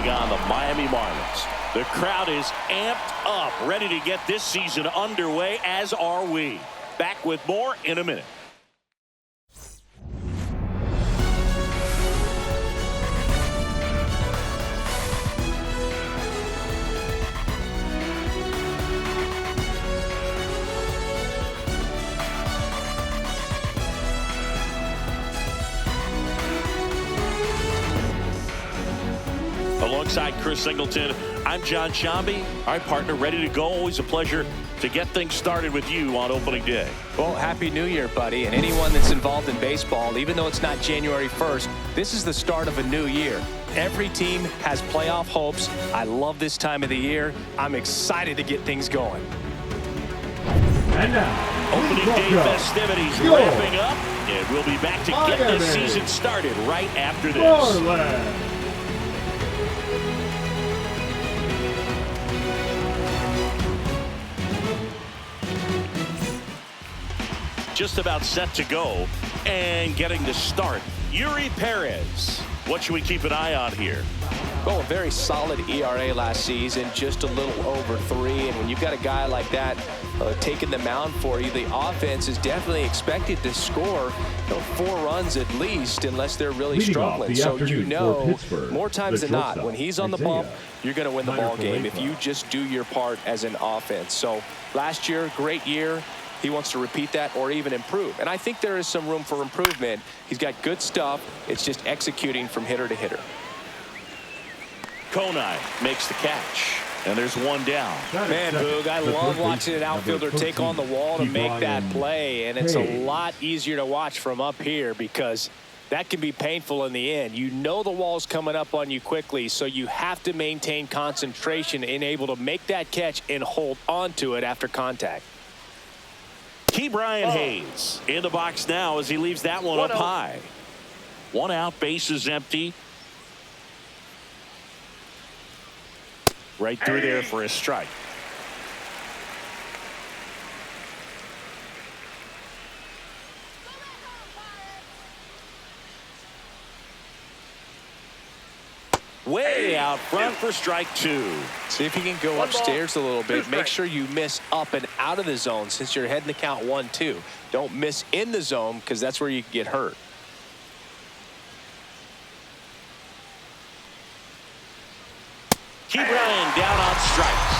taking on the Miami Marlins. The crowd is amped up, ready to get this season underway, as are we. Back with more in a minute. Alongside Chris Singleton, I'm John Shambi. All right, partner, ready to go. Always a pleasure to get things started with you on opening day. Well, Happy New Year, buddy. And anyone that's involved in baseball, even though it's not January 1st, this is the start of a new year. Every team has playoff hopes. I love this time of the year. I'm excited to get things going. And now, opening day festivities ramping up, and we'll be back to get this season started right after this. Marlins. Just about set to go and getting the start. Yuri Perez. What should we keep an eye on here? Oh, a very solid ERA last season, just a little over 3. And when you've got a guy like that taking the mound for you, the offense is definitely expected to score 4 runs at least, unless they're really struggling. So you know, more times than not, when he's on the bump, you're going to win the ball game if you just do your part as an offense. So last year, great year. He wants to repeat that or even improve. And I think there is some room for improvement. He's got good stuff. It's just executing from hitter to hitter. Konai makes the catch. And there's one down. Man, Boog, I love watching an outfielder take on the wall to make that play. And it's a lot easier to watch from up here because that can be painful in the end. You know the wall's coming up on you quickly, so you have to maintain concentration and able to make that catch and hold on to it after contact. Brian Hayes in the box now as he leaves that one up high. 1 out, bases empty. Right through there for a strike. Way out front for strike 2. See if you can go upstairs a little bit. Make sure you miss up and out of the zone since you're heading to count 1-2. Don't miss in the zone because that's where you get hurt. Brian down on strikes.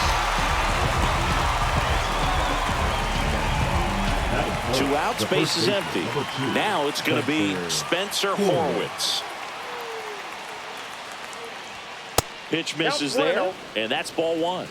2 outs, bases empty. Now it's going to be Spencer Horwitz. Pitch misses there, and that's ball 1.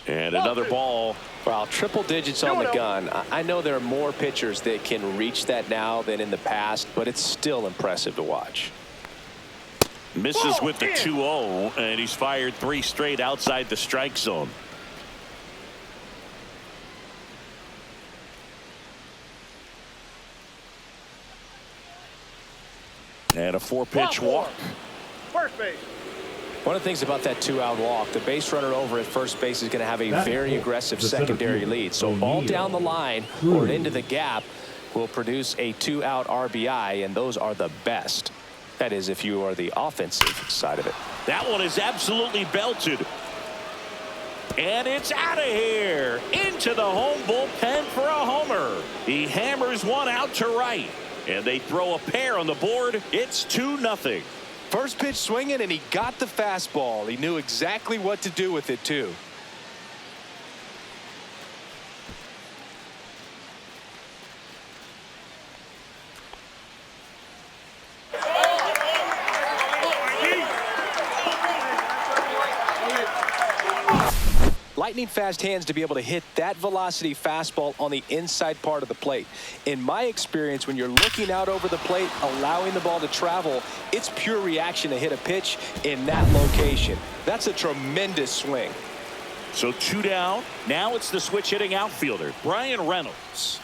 And another ball. Well, triple digits on the gun. I know there are more pitchers that can reach that now than in the past, but it's still impressive to watch. Misses with the 2-0, and he's fired 3 straight outside the strike zone. And a 4-pitch walk. First base. One of the things about that 2-out walk, the base runner over at first base is going to have a very aggressive secondary lead. So ball down the line or into the gap will produce a 2-out RBI, and those are the best. That is, if you are the offensive side of it. That one is absolutely belted. And it's out of here. Into the home bullpen for a homer. He hammers one out to right. And they throw a pair on the board. It's 2-0. First pitch swinging, and he got the fastball. He knew exactly what to do with it, too. Lightning fast hands to be able to hit that velocity fastball on the inside part of the plate. In my experience, when you're looking out over the plate, allowing the ball to travel, it's pure reaction to hit a pitch in that location. That's a tremendous swing. So 2 down. Now it's the switch hitting outfielder, Brian Reynolds.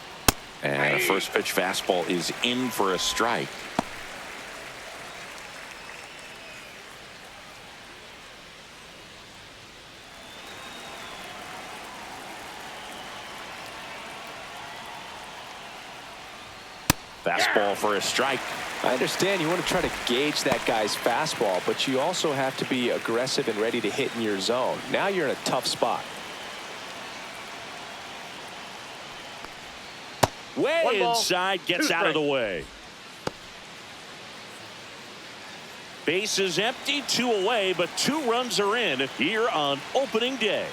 And a first pitch fastball is in for a strike. Fastball for a strike. I understand you want to try to gauge that guy's fastball, but you also have to be aggressive and ready to hit in your zone. Now you're in a tough spot. Way inside, gets out of the way. Base is empty, 2 away, but 2 runs are in here on opening day.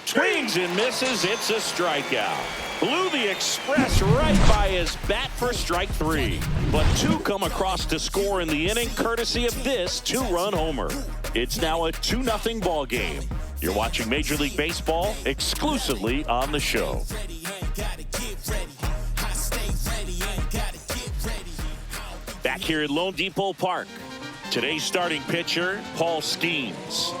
Swings and misses. It's a strikeout. Blew the express right by his bat for strike 3. But 2 come across to score in the inning, courtesy of this 2-run homer. It's now a 2-0 ball game. You're watching Major League Baseball exclusively on the show. Back here at Lone Depot Park, today's starting pitcher, Paul Skeens.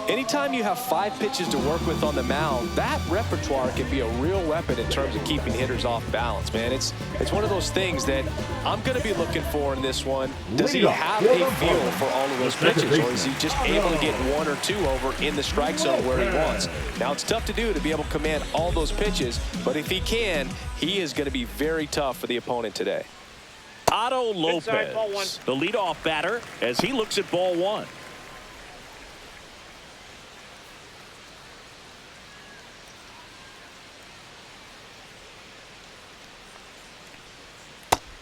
Anytime you have 5 pitches to work with on the mound, that repertoire can be a real weapon in terms of keeping hitters off balance, man. It's one of those things that I'm going to be looking for in this one. Does he have a feel for all of those pitches, or is he just able to get 1 or 2 over in the strike zone where he wants? Now, it's tough to do to be able to command all those pitches, but if he can, he is going to be very tough for the opponent today. Otto Lopez, the leadoff batter, as he looks at ball 1.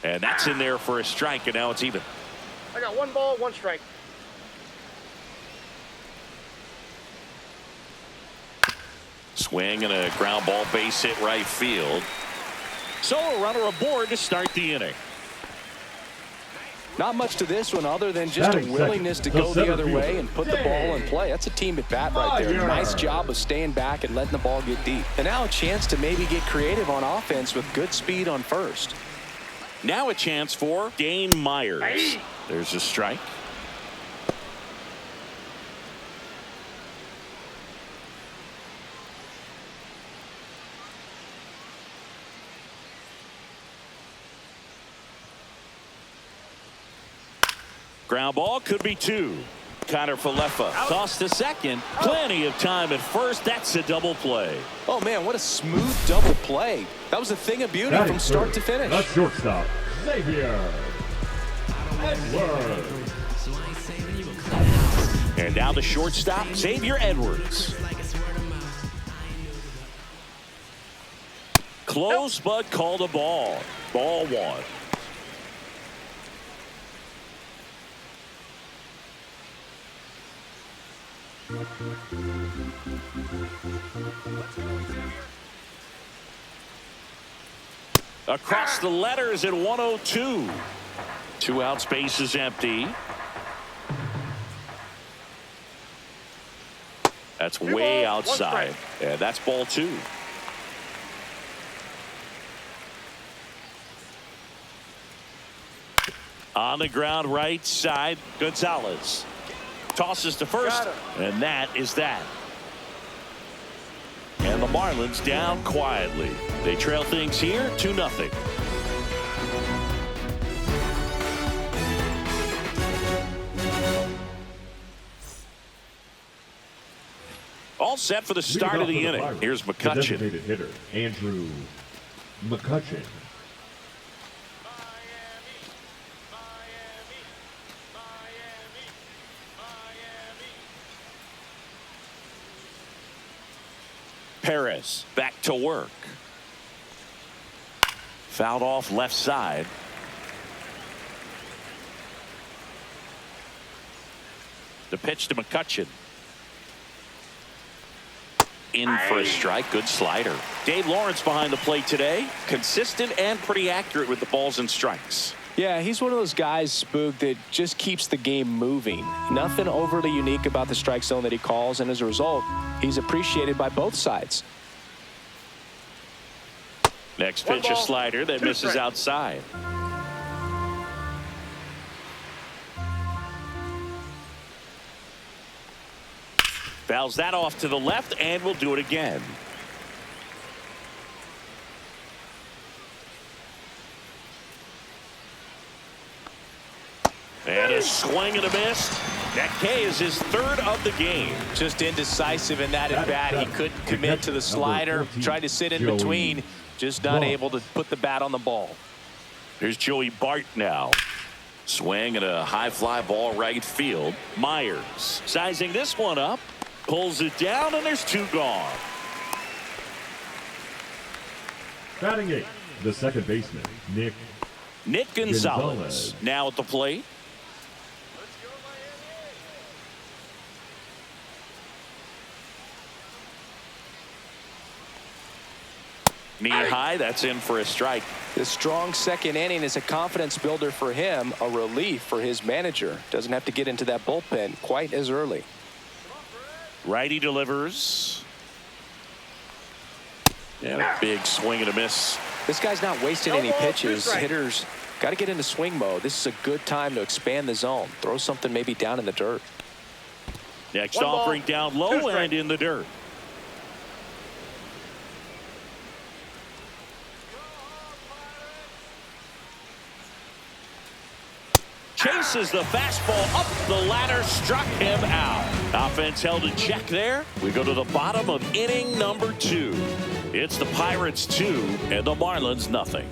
And that's in there for a strike, and now it's even. I got 1 ball, 1 strike. Swing and a ground ball, base hit right field. So a runner aboard to start the inning. Not much to this one other than just a willingness to go the other way and put the ball in play. That's a team at bat right there. Nice job of staying back and letting the ball get deep. And now a chance to maybe get creative on offense with good speed on first. Now a chance for Dane Myers. There's a strike. Ground ball, could be 2. Connor Falefa tossed to second. Plenty of time at first. That's a double play. Oh, man, what a smooth double play. That was a thing of beauty from start to finish. The shortstop, Xavier Edwards. And now the shortstop, Xavier Edwards. Close, but called a ball. Ball 1. Across the letters at 102. 2 outs, base is empty. That's way outside. And that's ball 2. On the ground right side, Gonzalez tosses to first, and that is that. And the Marlins down quietly. They trail things here 2-0. All set for the start of the inning. Here's McCutchen. Designated hitter, Andrew McCutchen. Perez back to work. Fouled off left side. The pitch to McCutchen. In for a strike. Good slider. Dave Lawrence behind the plate today. Consistent and pretty accurate with the balls and strikes. Yeah, he's one of those guys, Spook, that just keeps the game moving. Nothing overly unique about the strike zone that he calls, and as a result, he's appreciated by both sides. Next pitch, a slider that misses outside. Fouls that off to the left, and will do it again. And a swing and a miss. That K is his 3rd of the game. Just indecisive in that at bat. He couldn't commit to the slider. Tried to sit in between. Just not able to put the bat on the ball. Here's Joey Bart now. Swing and a high fly ball right field. Myers sizing this one up. Pulls it down, and there's 2 gone. Batting 8, the second baseman, Nick Gonzalez now at the plate. Knee high, that's in for a strike. This strong second inning is a confidence builder for him, a relief for his manager. Doesn't have to get into that bullpen quite as early. Righty delivers. And a big swing and a miss. This guy's not wasting any pitches. Hitters got to get into swing mode. This is a good time to expand the zone. Throw something maybe down in the dirt. Next offering down low and in the dirt. Chases the fastball up the ladder, struck him out. Offense held in check there. We go to the bottom of inning number 2. It's the Pirates 2 and the Marlins nothing.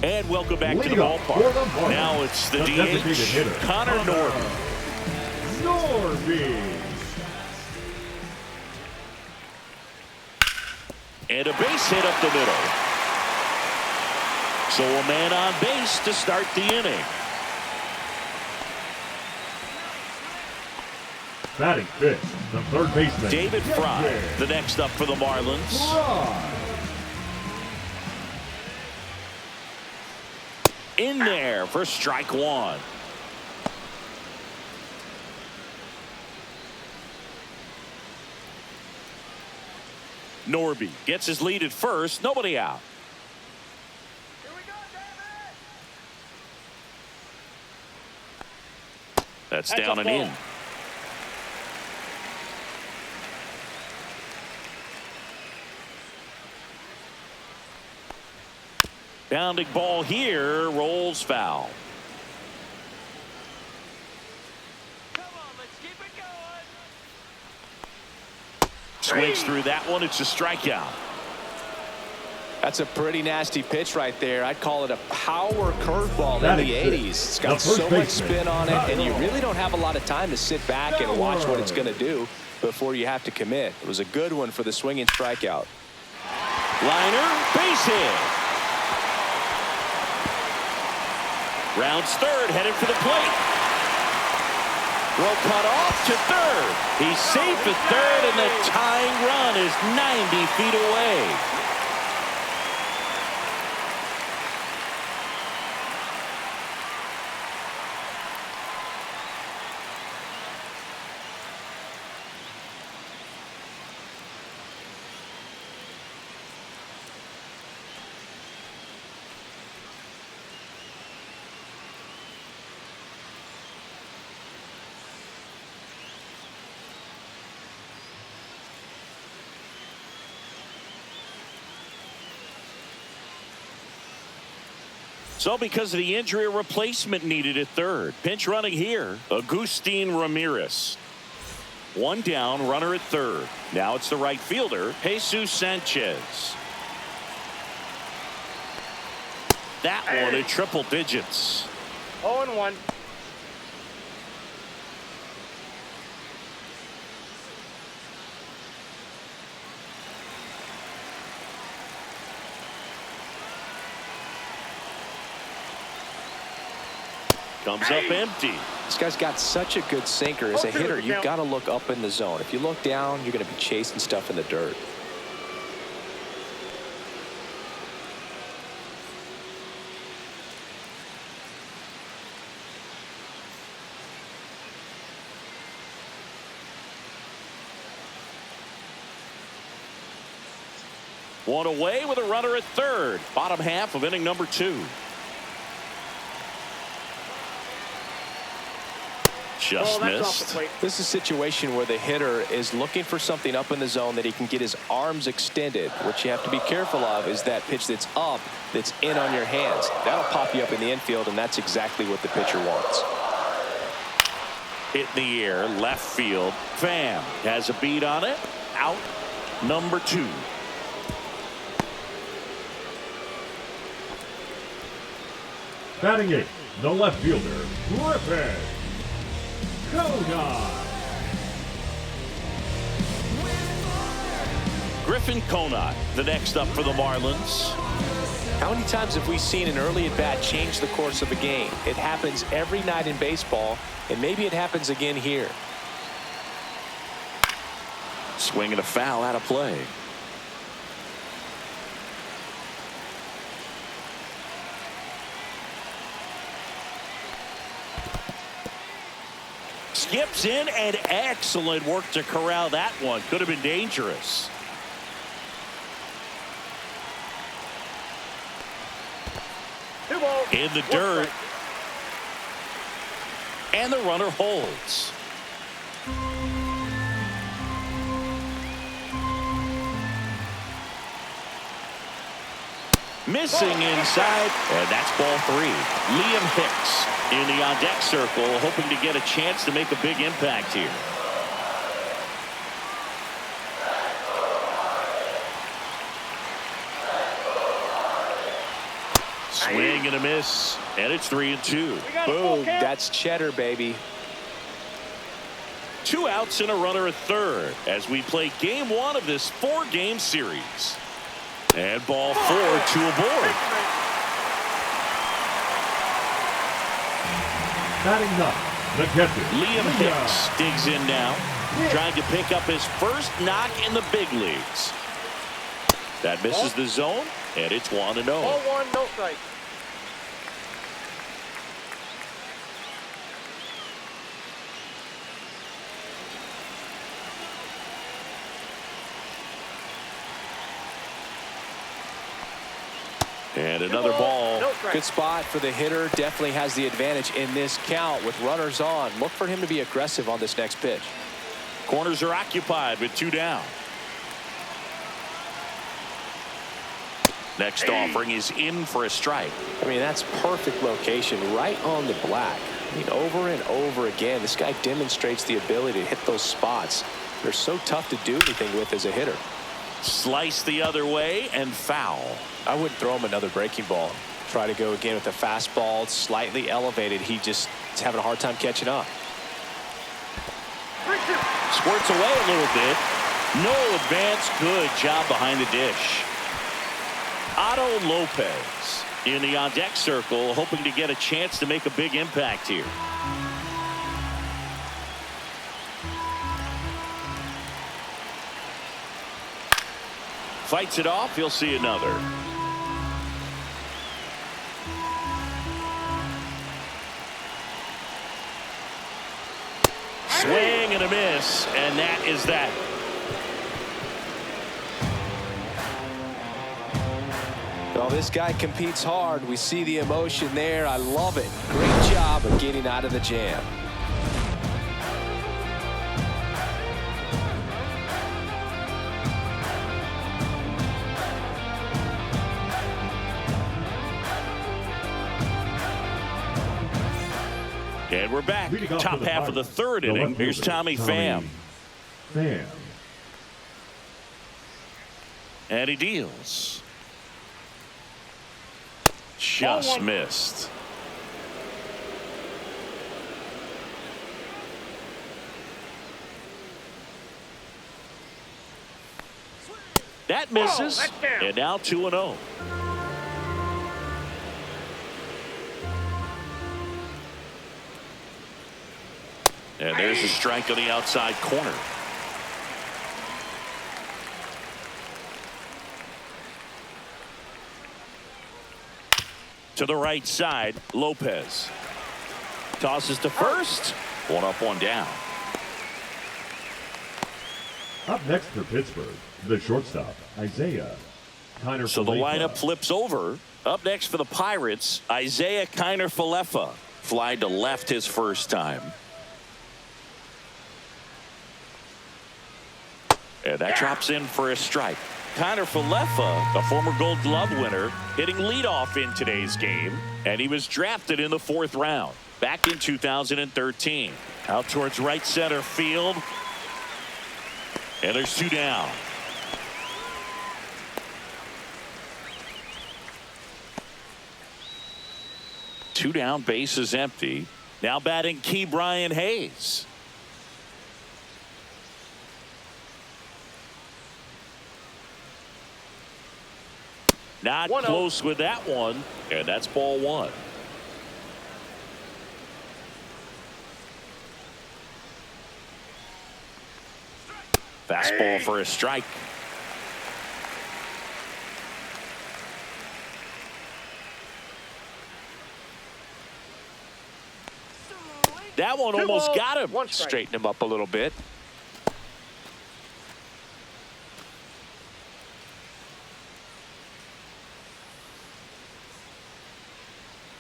And welcome back to the ballpark. Now it's the DH, Connor Norby. And a base hit up the middle. So a man on base to start the inning. Batting 5th, the third baseman, David Fry, the next up for the Marlins. In there for strike 1. Norby gets his lead at first. Nobody out. Here we go, David! That's down and in. Bounding ball here, rolls foul. Come on, let's keep it going. Swings through that one. It's a strikeout. That's a pretty nasty pitch right there. I'd call it a power curveball in the 80s. It's got so much spin on it, and you really don't have a lot of time to sit back and watch what it's going to do before you have to commit. It was a good one for the swinging strikeout. Liner, base hit. Rounds third, headed for the plate. Throw cut off to third. He's safe at third, and the tying run is 90 feet away. So because of the injury, a replacement needed at third. Pinch running here, Agustin Ramirez. One down, runner at third. Now it's the right fielder, Jesus Sanchez. That one in triple digits. 0-1. Comes up empty. This guy's got such a good sinker. As a hitter, you've got to look up in the zone. If you look down, you're going to be chasing stuff in the dirt. One away with a runner at third. Bottom half of inning number 2. Just missed. This is a situation where the hitter is looking for something up in the zone that he can get his arms extended. What you have to be careful of is that pitch that's up, that's in on your hands. That'll pop you up in the infield, and that's exactly what the pitcher wants. hit in the air, left field. Pham has a beat on it. Out number 2. Batting 8th, the left fielder, Griffin Conine. Griffin Conine, the next up for the Marlins. How many times have we seen an early at-bat change the course of a game? It happens every night in baseball, and maybe it happens again here. Swing and a foul out of play. Skips in, and excellent work to corral that one. Could have been dangerous. In the dirt. And the runner holds. Missing inside, and that's ball 3. Liam Hicks in the on-deck circle, hoping to get a chance to make a big impact here. Swing and a miss, and it's 3-2. Boom, that's cheddar, baby. 2 outs and a runner at third as we play game 1 of this 4-game series. And ball 4, 2 aboard. Batting 9th, the catcher, Liam Hicks digs in now, trying to pick up his first knock in the big leagues. That misses the zone, and it's 1-0. Ball 1, no strike. And another ball. No strike. Good spot for the hitter. Definitely has the advantage in this count with runners on. Look for him to be aggressive on this next pitch. Corners are occupied with 2 down. Next offering is in for a strike. I mean, that's perfect location right on the black. I mean, over and over again, this guy demonstrates the ability to hit those spots. They're so tough to do anything with as a hitter. Slice the other way and foul. I wouldn't throw him another breaking ball. Try to go again with a fastball slightly elevated. He just is having a hard time catching up. Squirts away a little bit. No advance. Good job behind the dish. Otto Lopez in the on-deck circle, hoping to get a chance to make a big impact here. Fights it off. He'll see another. Swing and a miss, and that is that. Well, this guy competes hard. We see the emotion there. I love it. Great job of getting out of the jam. And we're back. Top half of the third inning. Here's Tommy Pham. And he deals. Just missed. That misses. And now 2-0. And there's a strike on the outside corner. To the right side, Lopez tosses to first. 1 up, 1 down. Up next for Pittsburgh, the shortstop, Isaiah Kiner. So the lineup flips over. Up next for the Pirates, Isaiah Kiner-Falefa. Fly to left his first time. And that drops in for a strike. Kiner-Falefa, a former Gold Glove winner, hitting leadoff in today's game, and he was drafted in the 4th round back in 2013. Out towards right center field. And there's 2 down. Two down, base is empty. Now batting Key Brian Hayes. Not close with that one, and that's ball 1. Fastball for a strike. That one almost got him. Straighten him up a little bit.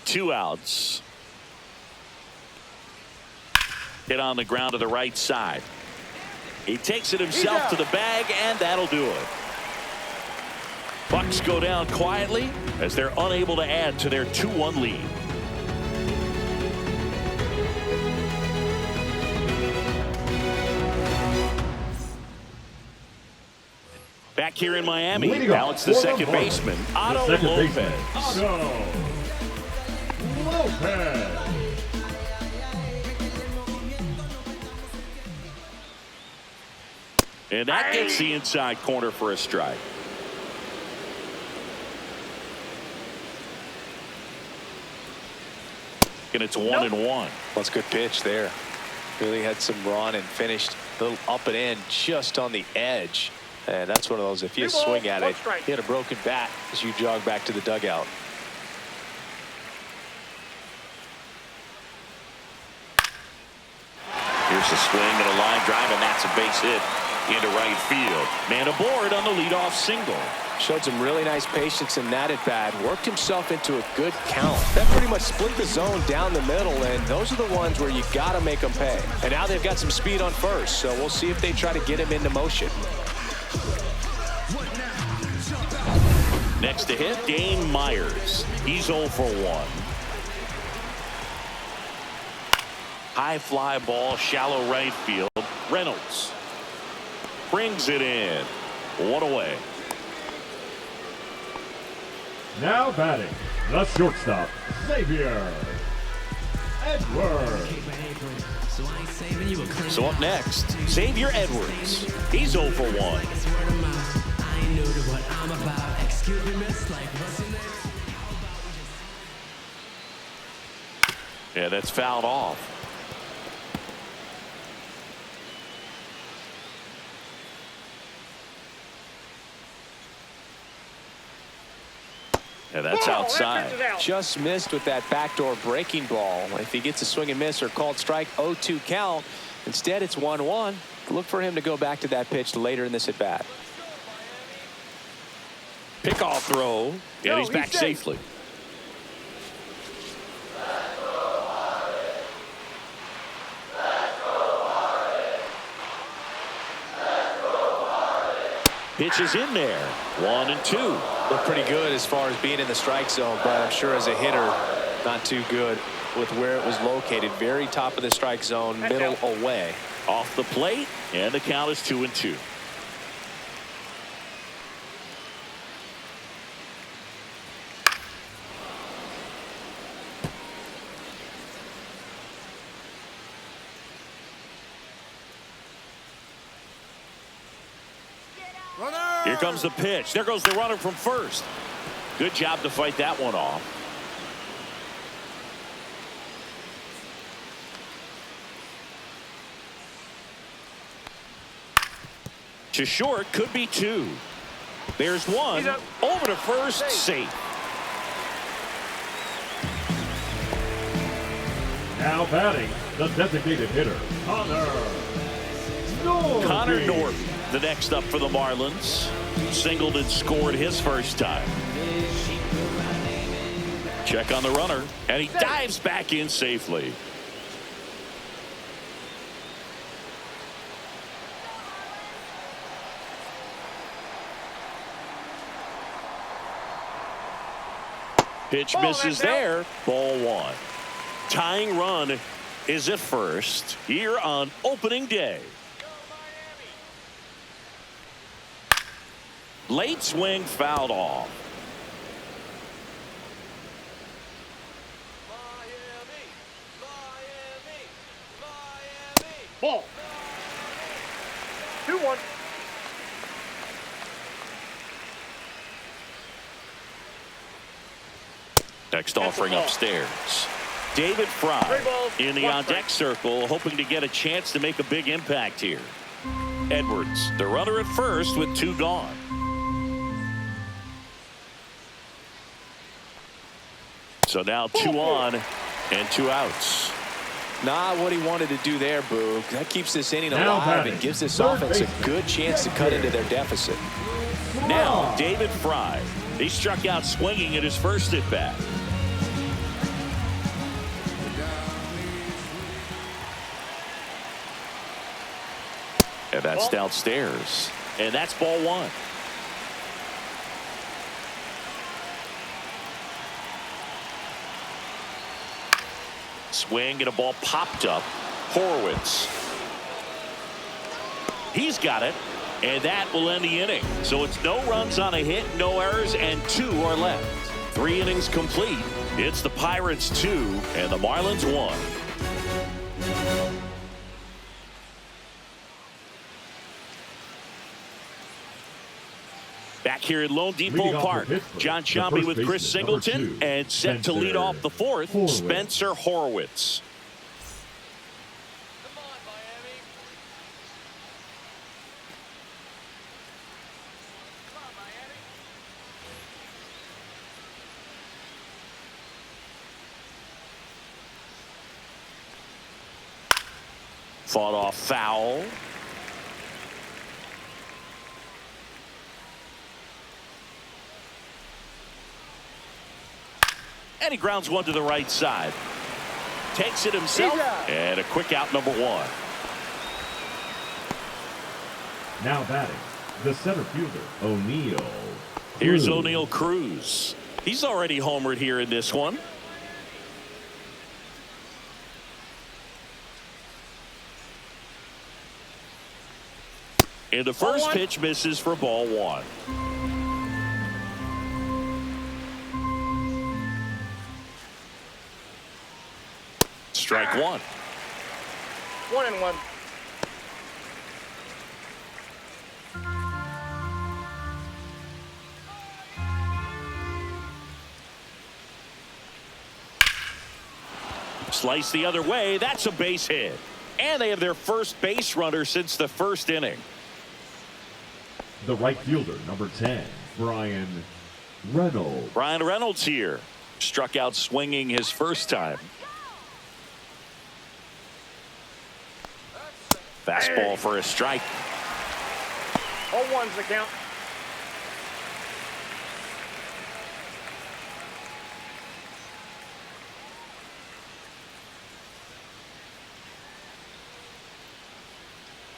Two outs. Hit on the ground to the right side. He takes it himself to the bag, and that'll do it. Bucks go down quietly as they're unable to add to their 2-1 lead. Back here in Miami, now it's the second baseman, Otto Lopez. Otto Lopez. And that gets the inside corner for a strike. And it's 1-1. That's a good pitch there. Really had some run and finished a little up and in just on the edge. And that's one of those, if you swing at it, you hit a broken bat as you jog back to the dugout. Here's a swing and a line drive, and that's a base hit into right field. Man aboard on the leadoff single. Showed some really nice patience in that at bat. Worked himself into a good count. That pretty much split the zone down the middle, and those are the ones where you got to make them pay. And now they've got some speed on first, so we'll see if they try to get him into motion. Next to hit, Dane Myers. He's 0 for 1. High fly ball, shallow right field. Reynolds brings it in. 1 away. Now batting, the shortstop, Xavier Edwards. So up next, Xavier Edwards. He's 0 for 1. Yeah, that's fouled off. Yeah, that's outside. Just missed with that backdoor breaking ball. If he gets a swing and miss or called strike, 0-2 count. Instead, it's 1-1. Look for him to go back to that pitch later in this at bat. Pickoff throw, and he's back safely. Pitch is in there. 1-2. Look pretty good as far as being in the strike zone, but I'm sure as a hitter, not too good with where it was located. Very top of the strike zone, middle away. Off the plate, and the count is 2-2. Here comes the pitch. There goes the runner from first. Good job to fight that one off. To short, could be 2. There's 1. Over to first, safe. Now batting, the designated hitter, Connor Norton, the next up for the Marlins. Singled and scored his first time. Check on the runner, and he dives back in safely. Pitch misses there. Ball 1. Tying run is at first here on opening day. Late swing fouled off. Ball. 2-1. Next offering upstairs. David Fry in the on-deck circle, hoping to get a chance to make a big impact here. Edwards, the runner at first with 2 gone. So now 2 on and 2 outs. Not what he wanted to do there, Boog. That keeps this inning Now alive batting, and gives this third offense a baseman, good chance to cut into their deficit. Now David Fry. He struck out swinging at his first at bat. And that's downstairs. And that's ball 1. Swing and a ball popped up. Horowitz. He's got it. And that will end the inning. So it's no runs on a hit, no errors, and 2 are left. 3 innings complete. It's the Pirates 2 and the Marlins 1. Back here at Lone Depot Park, John Sciambi with Chris Singleton, and set to lead off the 4th, Spencer Horowitz. Come on, Miami. Come on, Miami. Fought off foul. And he grounds one to the right side. Takes it himself. And a quick out, number 1. Now batting, the center fielder, O'Neal. Here's O'Neal Cruz. He's already homered here in this one. And the first pitch misses for ball 1. Strike 1. 1-1. Slice the other way. That's a base hit. And they have their first base runner since the first inning. The right fielder, number 10, Brian Reynolds. Brian Reynolds here. Struck out swinging his first time. Fastball for a strike. 0-1's the count.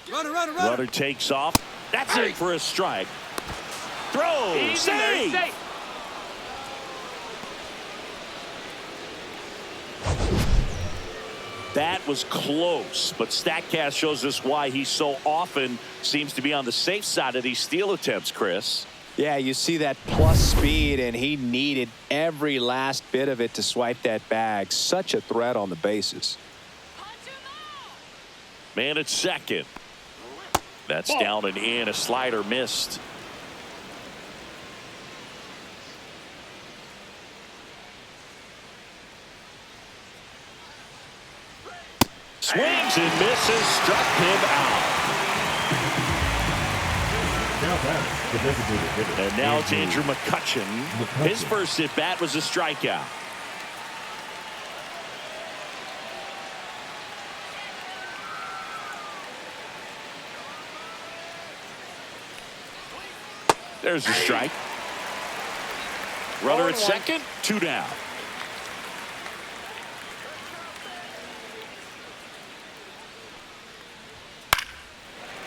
Runner takes off. That's it for a strike. Throw. Save. That was close, but StatCast shows us why he so often seems to be on the safe side of these steal attempts, Chris. Yeah, you see that plus speed, and he needed every last bit of it to swipe that bag. Such a threat on the bases. Man at second. That's down and in. A slider missed. Swings and misses. Struck him out. Now batting, the designated hitter. And now it's Andrew McCutchen. His first at bat was a strikeout. There's a strike. Runner at second, 2 down.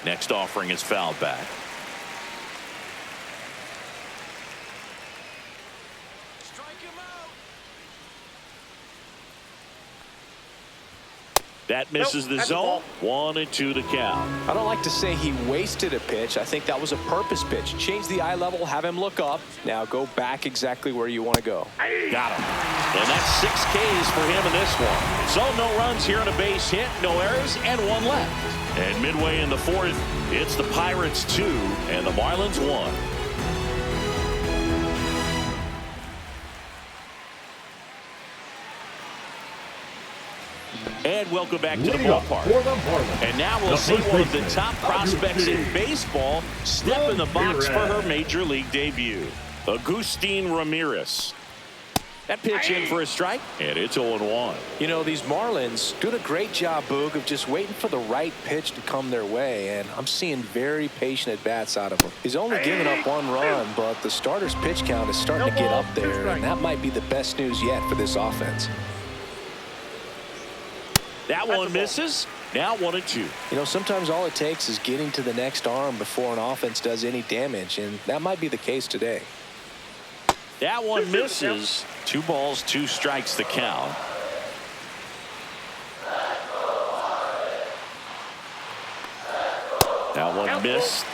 Next offering is fouled back. That misses the that's a zone. ball. 1-2 the count. I don't like to say he wasted a pitch. I think that was a purpose pitch. Change the eye level, have him look up. Now go back exactly where you want to go. Got him. And that's 6 Ks for him in this one. So no runs here on a base hit, no errors, and 1 left. And midway in the 4th, it's the Pirates 2 and the Marlins 1. And welcome back to the Leading up ballpark. for the Marlins, And now we'll the see first one of the baseman, top prospects in Agustin baseball step in the box for her Ramirez. major league debut. Agustin Ramirez. That pitch in for a strike, and it's 0-1. You know, these Marlins doing a great job, Boog, of just waiting for the right pitch to come their way, and I'm seeing very patient at-bats out of him. He's only given up 1 run, but the starter's pitch count is starting to get up there, and that might be the best news yet for this offense. That one misses. Now 1-2. You know, sometimes all it takes is getting to the next arm before an offense does any damage, and that might be the case today. That one misses. 2 balls, 2 strikes the count. That one missed.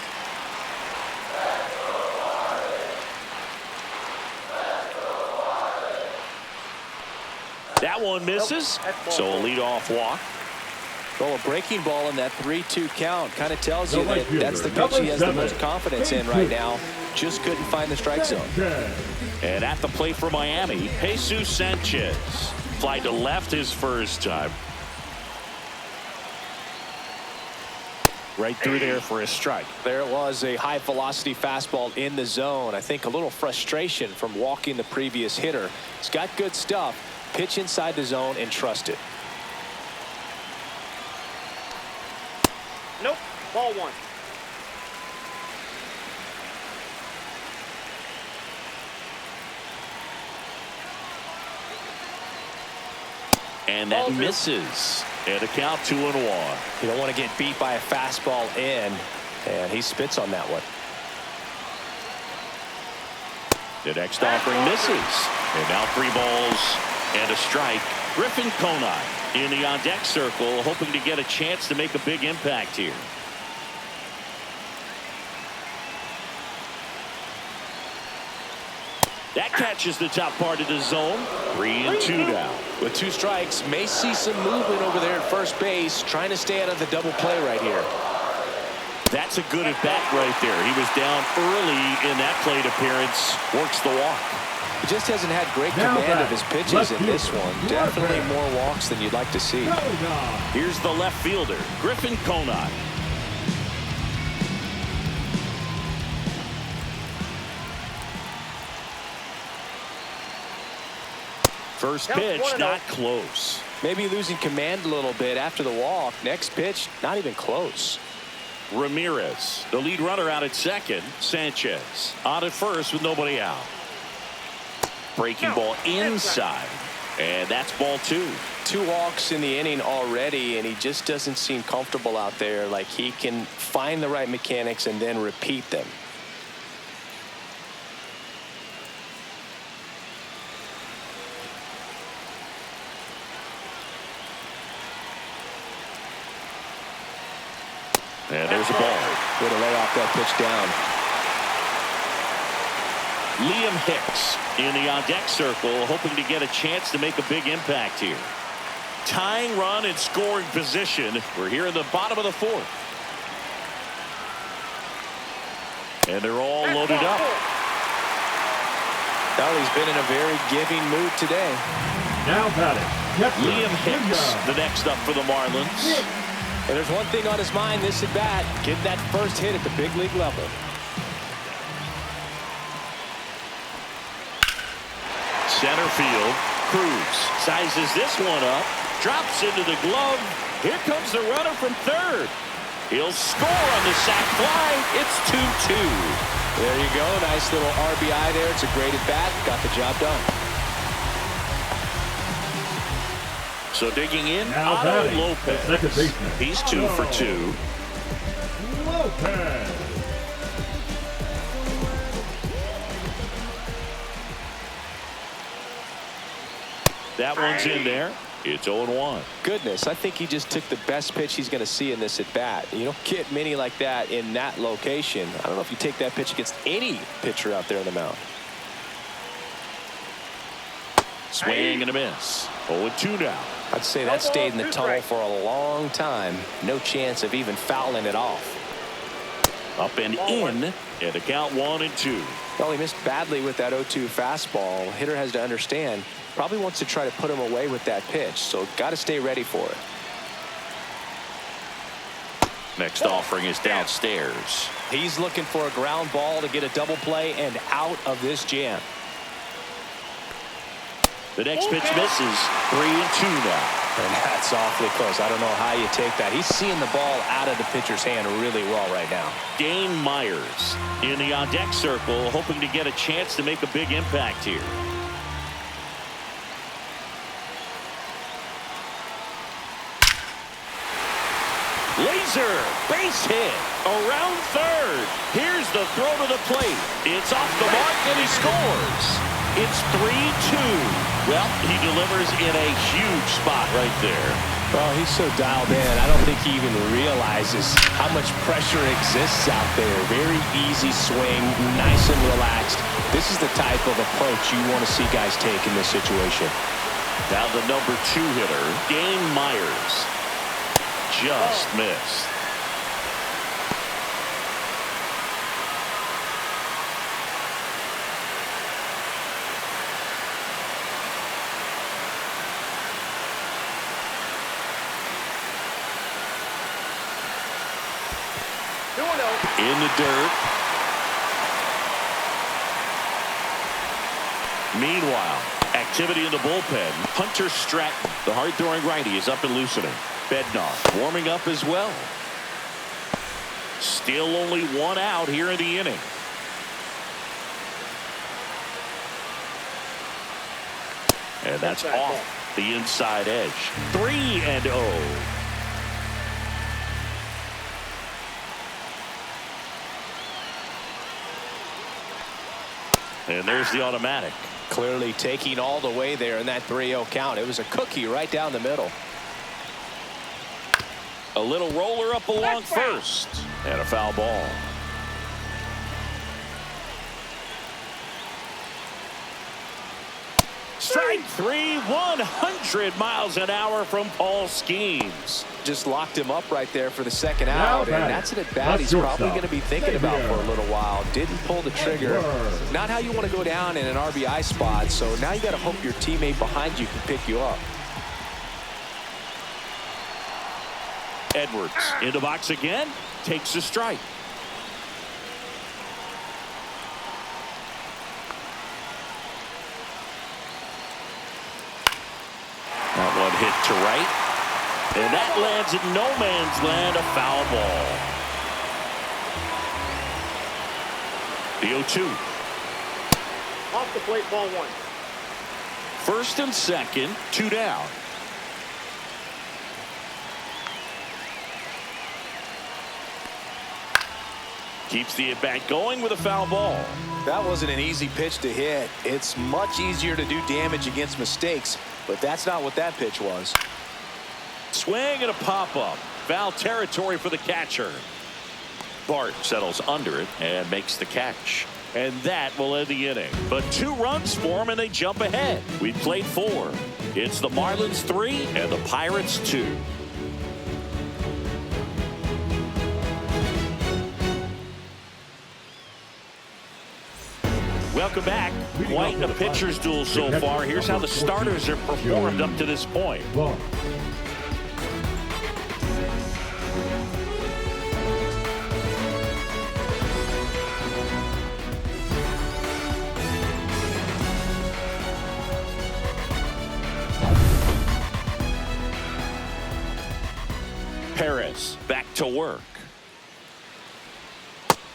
That one misses. So a leadoff walk. Well, a breaking ball in that 3-2 count kind of tells you that that's the pitch number he has the 7, most confidence in right now. Just couldn't find the strike zone. And at the plate for Miami, Jesus Sanchez. Fly to left his first time. Right through there for a strike. There it was, a high velocity fastball in the zone. I think a little frustration from walking the previous hitter. He's got good stuff. Pitch inside the zone and trust it. Nope. Ball 1. And that misses. And a count 2-1. You don't want to get beat by a fastball in, and he spits on that one. The next offering misses. And now 3 balls and a strike. Griffin Conine in the on-deck circle, hoping to get a chance to make a big impact here. That catches the top part of the zone. 3-2 now. With 2 strikes, may see some movement over there at first base, trying to stay out of the double play right here. That's a good at bat right there. He was down early in that plate appearance. Works the walk. He just hasn't had great command of his pitches in this one. Definitely more walks than you'd like to see. Here's the left fielder, Griffin Conine. First pitch, not close. Maybe losing command a little bit after the walk. Next pitch, not even close. Ramirez, the lead runner out at second. Sanchez on at first with nobody out. Breaking ball inside. And that's ball 2. 2 walks in the inning already, and he just doesn't seem comfortable out there. Like he can find the right mechanics and then repeat them. And there's a ball. Way to lay off that pitch down. Liam Hicks in the on-deck circle, hoping to get a chance to make a big impact here. Tying run in scoring position. We're here in the bottom of the 4th. And they're all loaded up. Well, he's been in a very giving mood today. Now batting, Liam Hicks, the next up for the Marlins. And there's one thing on his mind this at bat, getting that first hit at the big league level. Center field, Cruz sizes this one up, drops into the glove. Here comes the runner from third. He'll score on the sac fly. It's 2-2. There you go, nice little RBI there. It's a great at bat, got the job done. So digging in, Now Otto batting, Lopez. second baseman. He's 2 for 2. Lopez. That one's in there. It's 0-1. Goodness, I think he just took the best pitch he's going to see in this at bat. You don't get many like that in that location. I don't know if you take that pitch against any pitcher out there on the mound. Swing and a miss. 0-2 now. I'd say that stayed in the tunnel for a long time. No chance of even fouling it off. Up and in, and the count 1-2. Well, he missed badly with that 0-2 fastball. Hitter has to understand, probably wants to try to put him away with that pitch, so got to stay ready for it. Next offering is downstairs. He's looking for a ground ball to get a double play and out of this jam. The next pitch misses. 3-2 now. And that's awfully close. I don't know how you take that. He's seeing the ball out of the pitcher's hand really well right now. Dane Myers in the on-deck circle, hoping to get a chance to make a big impact here. Laser base hit around third. Here's the throw to the plate. It's off the mark and he scores. It's 3-2. Well, he delivers in a huge spot right there. Well, he's so dialed in. I don't think he even realizes how much pressure exists out there. Very easy swing, nice and relaxed. This is the type of approach you want to see guys take in this situation. Now the number 2 hitter, Dane Myers. Just missed. In the dirt. Meanwhile, activity in the bullpen. Hunter Stratton, the hard-throwing righty, is up and loosening. Bednar warming up as well. Still only 1 out here in the inning. And that's off the inside edge. 3-0. And there's the automatic. Clearly taking all the way there in that 3-0 count. It was a cookie right down the middle. A little roller up along first. And a foul ball. Strike 3, 100 miles an hour from Paul Skeens. Just locked him up right there for the second out, and that's an at-bat he's probably going to be thinking about for a little while. Didn't pull the trigger. Not how you want to go down in an RBI spot, so now you got to hope your teammate behind you can pick you up. Edwards in the box again, takes a strike. That one hit to right. And that lands in no man's land, a foul ball. The 0-2. Off the plate, ball 1. First and second, 2 down. Keeps the at-bat going with a foul ball. That wasn't an easy pitch to hit. It's much easier to do damage against mistakes, but that's not what that pitch was. Swing and a pop-up. Foul territory for the catcher. Bart settles under it and makes the catch. And that will end the inning. But 2 runs for him and they jump ahead. We played 4. It's the Marlins 3 and the Pirates 2. Welcome back. Quite a pitcher's duel so far. Here's how the starters have performed up to this point. Perez back to work.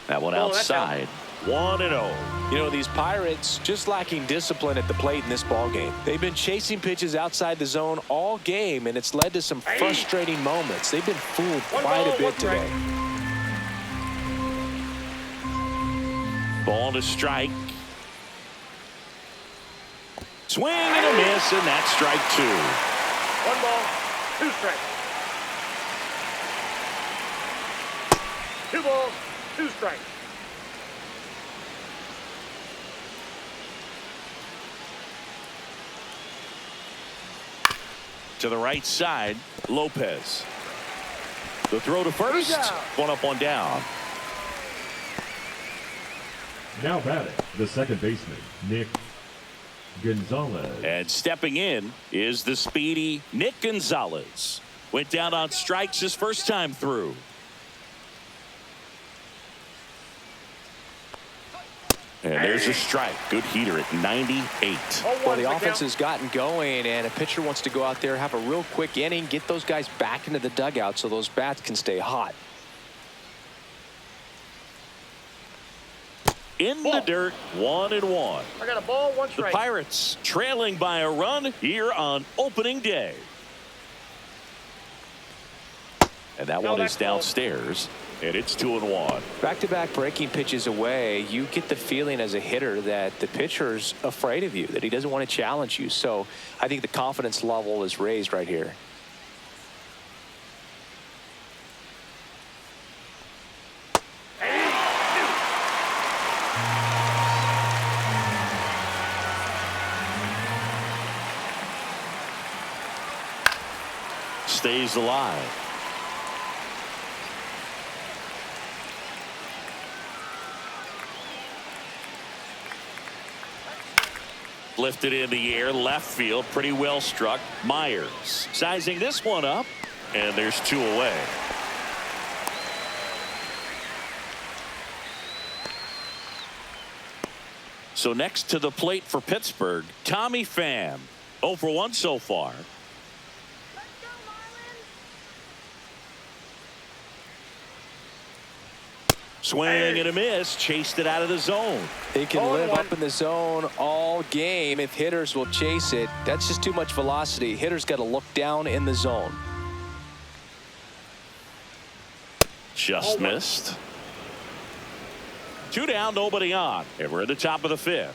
That one outside. 1-0. You know, these Pirates just lacking discipline at the plate in this ball game. They've been chasing pitches outside the zone all game, and it's led to some frustrating moments. They've been fooled quite a bit today. Ball to strike. Swing and a miss, and that's strike 2. One ball, two strikes. Two balls, two strikes. To the right side, Lopez. The throw to first. One up, one down. Now batting, the second baseman, Nick Gonzalez. And stepping in is the speedy Nick Gonzalez. Went down on strikes his first time through. And there's a strike. Good heater at 98. Well, the offense has gotten going, and a pitcher wants to go out there, have a real quick inning, get those guys back into the dugout so those bats can stay hot. In the dirt, 1-1. I got a ball, one The strike. Pirates trailing by a run here on opening day. And that one is downstairs, and it's 2-1. Back-to-back breaking pitches away, you get the feeling as a hitter that the pitcher's afraid of you, that he doesn't want to challenge you. So I think the confidence level is raised right here. Stays alive. Lifted in the air, left field, pretty well struck. Myers sizing this one up, and there's two away. So next to the plate for Pittsburgh, Tommy Pham. 0 for 1 so far. Swing and a miss, chased it out of the zone. He can live up in the zone all game if hitters will chase it. That's just too much velocity. Hitters got to look down in the zone. Just missed. 2 down, nobody on, and we're at the top of the 5th.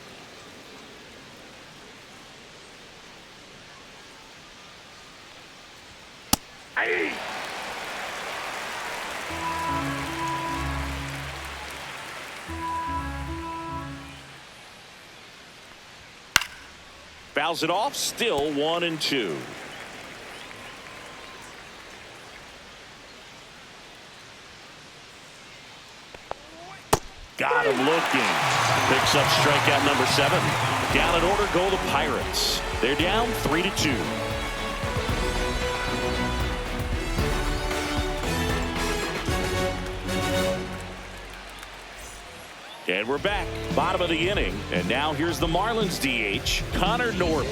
Fouls it off, still 1-2. Got him looking. Picks up strikeout number 7. Down in order go the Pirates. They're down 3-2. And we're back, bottom of the inning, and now here's the Marlins DH, Connor Norton.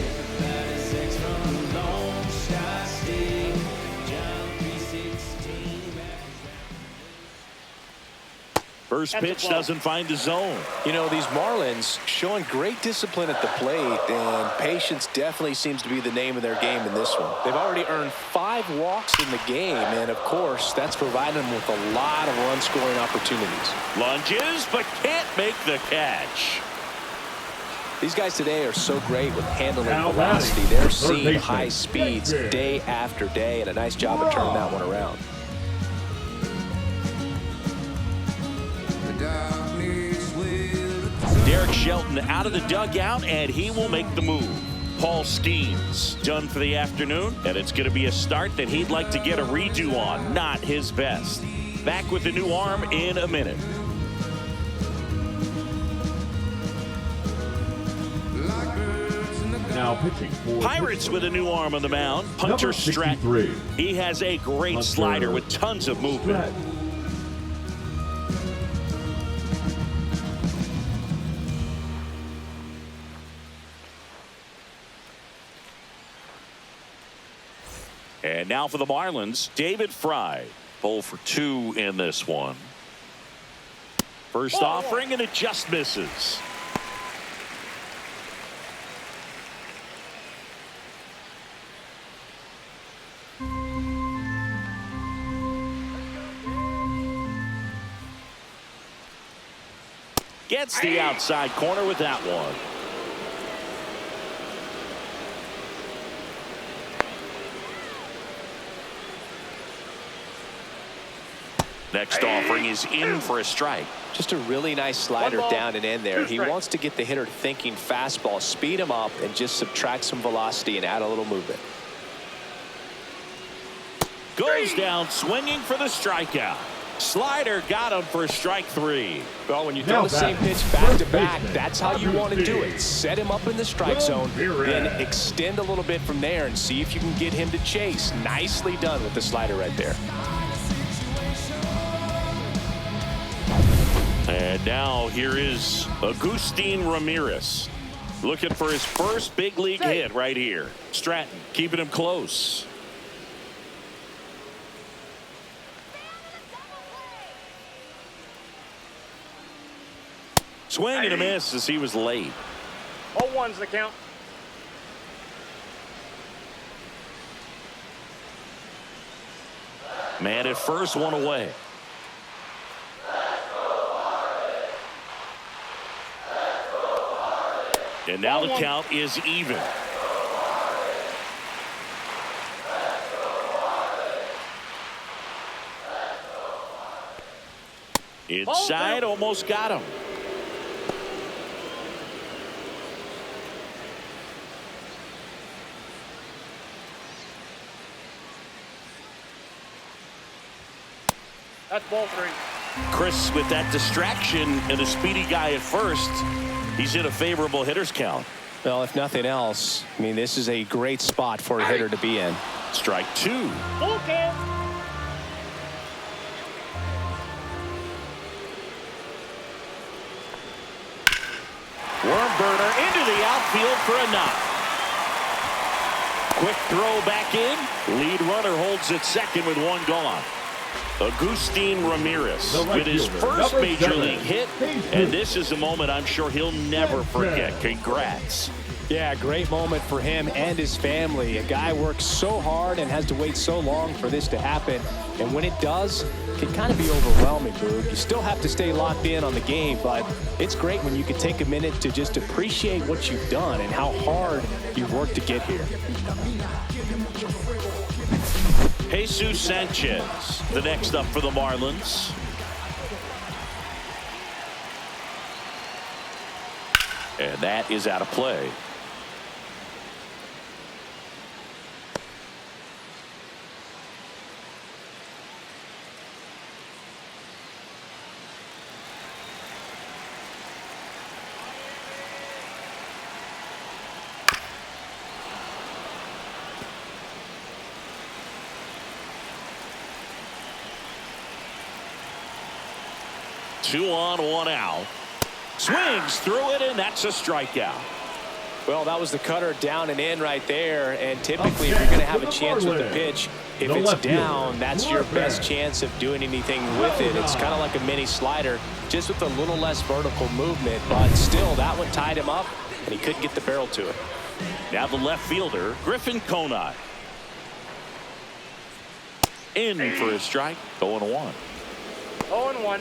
First pitch doesn't find the zone. You know, these Marlins showing great discipline at the plate, and patience definitely seems to be the name of their game in this one. They've already earned 5 walks in the game, and of course, that's provided them with a lot of run-scoring opportunities. Lunges, but can't make the catch. These guys today are so great with handling Now velocity. batting, They're third seeing baseman, high speeds day after day, and a nice job of turning that one around. Derek Shelton out of the dugout, and he will make the move. Paul Skeens done for the afternoon, and it's going to be a start that he'd like to get a redo on. Not his best. Back with the new arm in a minute. Now pitching for Pirates with a new arm on the mound. Hunter Number Stratton. 63. He has a great Hunter slider with tons of movement. Stratton. And now for the Marlins, David Fry. 0 for 2 in this one. First offering, and it just misses. Gets the outside corner with that one. Next offering is in for a strike. Just a really nice slider down and in there. He wants to get the hitter thinking fastball, speed him up, and just subtract some velocity and add a little movement. Goes down swinging for the strikeout. Slider got him for strike 3. Well, when you throw the same pitch back to back, that's how you want to do it. Set him up in the strike zone, then extend a little bit from there and see if you can get him to chase. Nicely done with the slider right there. And now here is Agustin Ramirez, looking for his first big league hit right here. Stratton keeping him close. Swing and a miss as he was late. 0-1's the count. Man at first, one away. And now the count is even. Inside, almost got him. That's ball 3. Chris, with that distraction and a speedy guy at first, he's in a favorable hitter's count. Well, if nothing else, I mean, this is a great spot for a hitter to be in. Strike 2. Full count. Worm burner into the outfield for a knock. Quick throw back in. Lead runner holds at second with one gone. Agustin Ramirez with his first major league hit, and this is a moment I'm sure he'll never forget. Congrats. Yeah, great moment for him and his family. A guy works so hard and has to wait so long for this to happen, and when it does, it can kind of be overwhelming, Boog. You still have to stay locked in on the game, but it's great when you can take a minute to just appreciate what you've done and how hard you've worked to get here. Jesus Sanchez, the next up for the Marlins. And that is out of play. Two on, one out. Swings through it, and that's a strikeout. Well, that was the cutter down and in right there, and typically if you're going to have a chance with the pitch, if it's down, that's your best chance of doing anything with it. It's kind of like a mini slider, just with a little less vertical movement, but still, that one tied him up, and he couldn't get the barrel to it. Now the left fielder, Griffin Conine. In for a strike, 0-1. 0-1.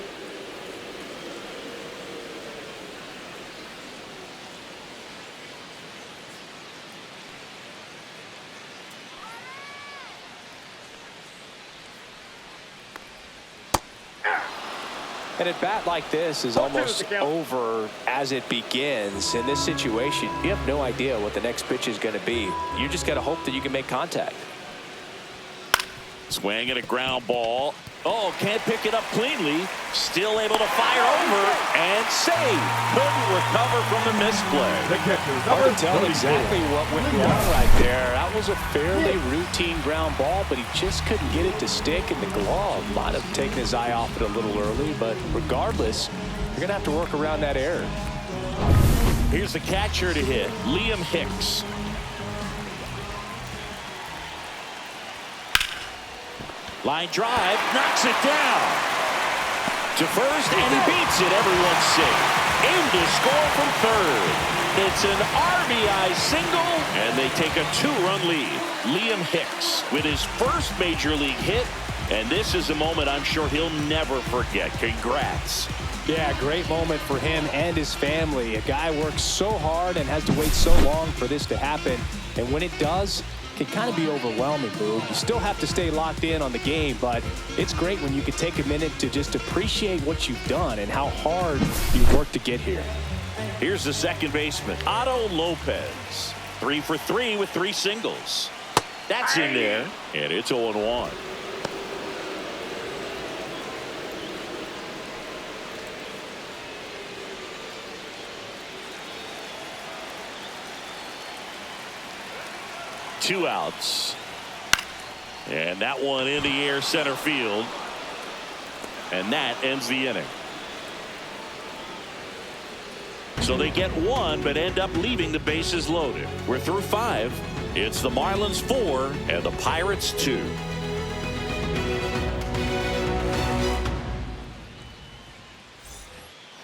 And a bat like this is almost over as it begins. In this situation, you have no idea what the next pitch is going to be. You just got to hope that you can make contact. Swing and a ground ball. Oh, can't pick it up cleanly. Still able to fire over and save. Couldn't recover from the misplay. Hard to tell exactly what went wrong right there. That was a fairly routine ground ball, but he just couldn't get it to stick in the glove. Might have taken his eye off it a little early, but regardless, you're going to have to work around that error. Here's the catcher to hit, Liam Hicks. Line drive, knocks it down to first, and he beats it. Everyone's safe. In to score from third. It's an RBI single, and they take a 2-run lead. Liam Hicks with his first major league hit, and this is a moment I'm sure he'll never forget. Congrats. Yeah, great moment for him and his family. A guy works so hard and has to wait so long for this to happen, and when it does, it can kind of be overwhelming, Boog. You still have to stay locked in on the game, but it's great when you can take a minute to just appreciate what you've done and how hard you worked to get here. Here's the second baseman, Otto Lopez. 3 for 3 with 3 singles. That's in there, and it's 0-1. Two outs. And that one in the air center field. And that ends the inning. So they get 1 but end up leaving the bases loaded. We're through 5. It's the Marlins 4 and the Pirates 2.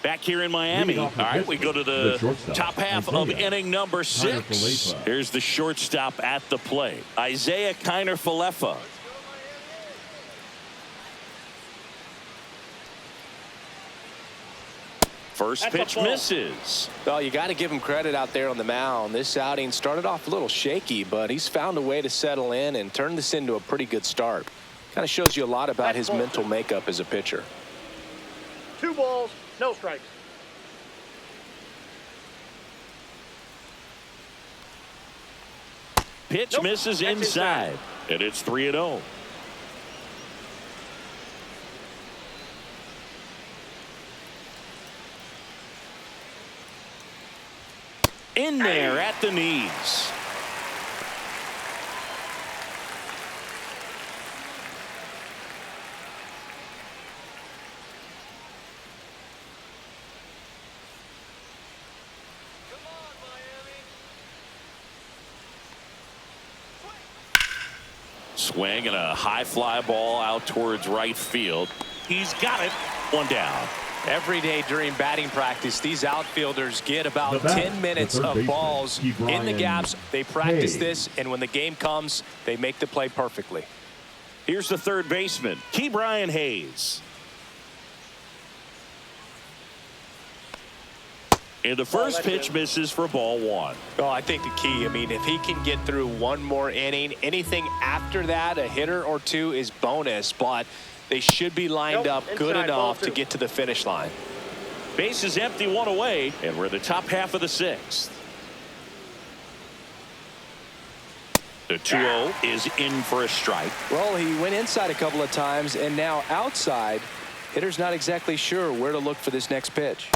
Back here in Miami. All right, we go to the top half of inning number 6. Here's the shortstop at the plate, Isaiah Kiner-Falefa. First pitch misses. Well, you got to give him credit out there on the mound. This outing started off a little shaky, but he's found a way to settle in and turn this into a pretty good start. Kind of shows you a lot about his mental makeup as a pitcher. 2 balls, no strikes. Pitch misses inside, and it's 3-0. In there at the knees. Swing and a high fly ball out towards right field. He's got it. 1 down. Every day during batting practice, these outfielders get about 10 minutes of balls in the gaps. They practice this, and when the game comes, they make the play perfectly. Here's the third baseman, Ke'Bryan Hayes. And the first pitch misses for ball 1. Well, I think the key, I mean, if he can get through 1 more inning, anything after that, a hitter or 2 is bonus, but they should be lined up good enough to get to the finish line. Base is empty, 1 away, and we're in the top half of the 6th. The 2-0 is in for a strike. Well, he went inside a couple of times, and now outside. Hitter's not exactly sure where to look for this next pitch.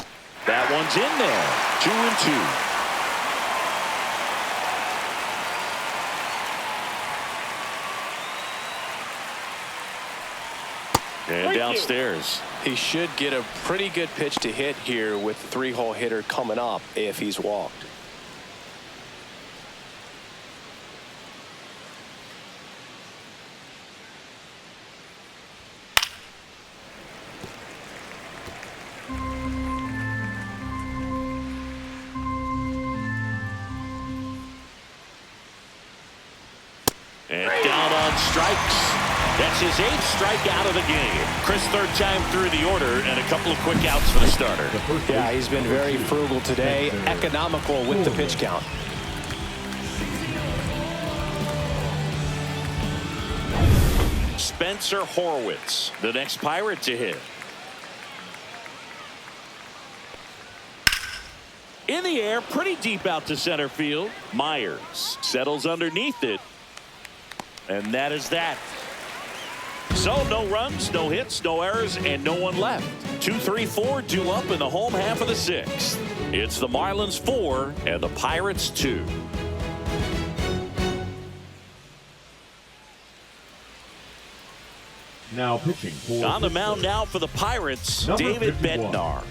That one's in there. 2-2. And downstairs. He should get a pretty good pitch to hit here with the 3-hole hitter coming up if he's walked. And down on strikes. That's his 8th strikeout of the game. Chris, 3rd time through the order, and a couple of quick outs for the starter. Yeah, he's been very frugal today, economical with the pitch count. Spencer Horwitz, the next Pirate to hit. In the air, pretty deep out to center field. Myers settles underneath it. And that is that. So no runs, no hits, no errors, and no one left. 2, 3, 4 due up in the home half of the 6th. It's the Marlins 4 and the Pirates 2. Now pitching for on the mound now for the Pirates, David Bednar.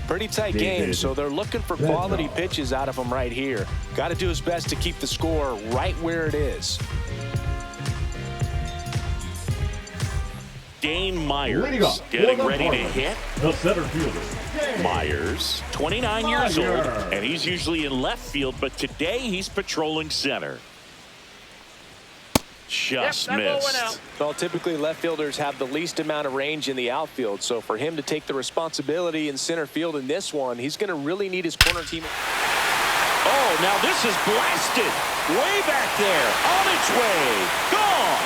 Pretty tight game, so they're looking for quality pitches out of him right here. Got to do his best to keep the score right where it is. Dane Myers getting ready to hit. The center fielder, Myers, 29 years old, and he's usually in left field, but today he's patrolling center. Just missed. Well, typically left fielders have the least amount of range in the outfield, so for him to take the responsibility in center field in this one, he's going to really need his corner team. Oh, Now this is blasted. Way back there. On its way. Gone.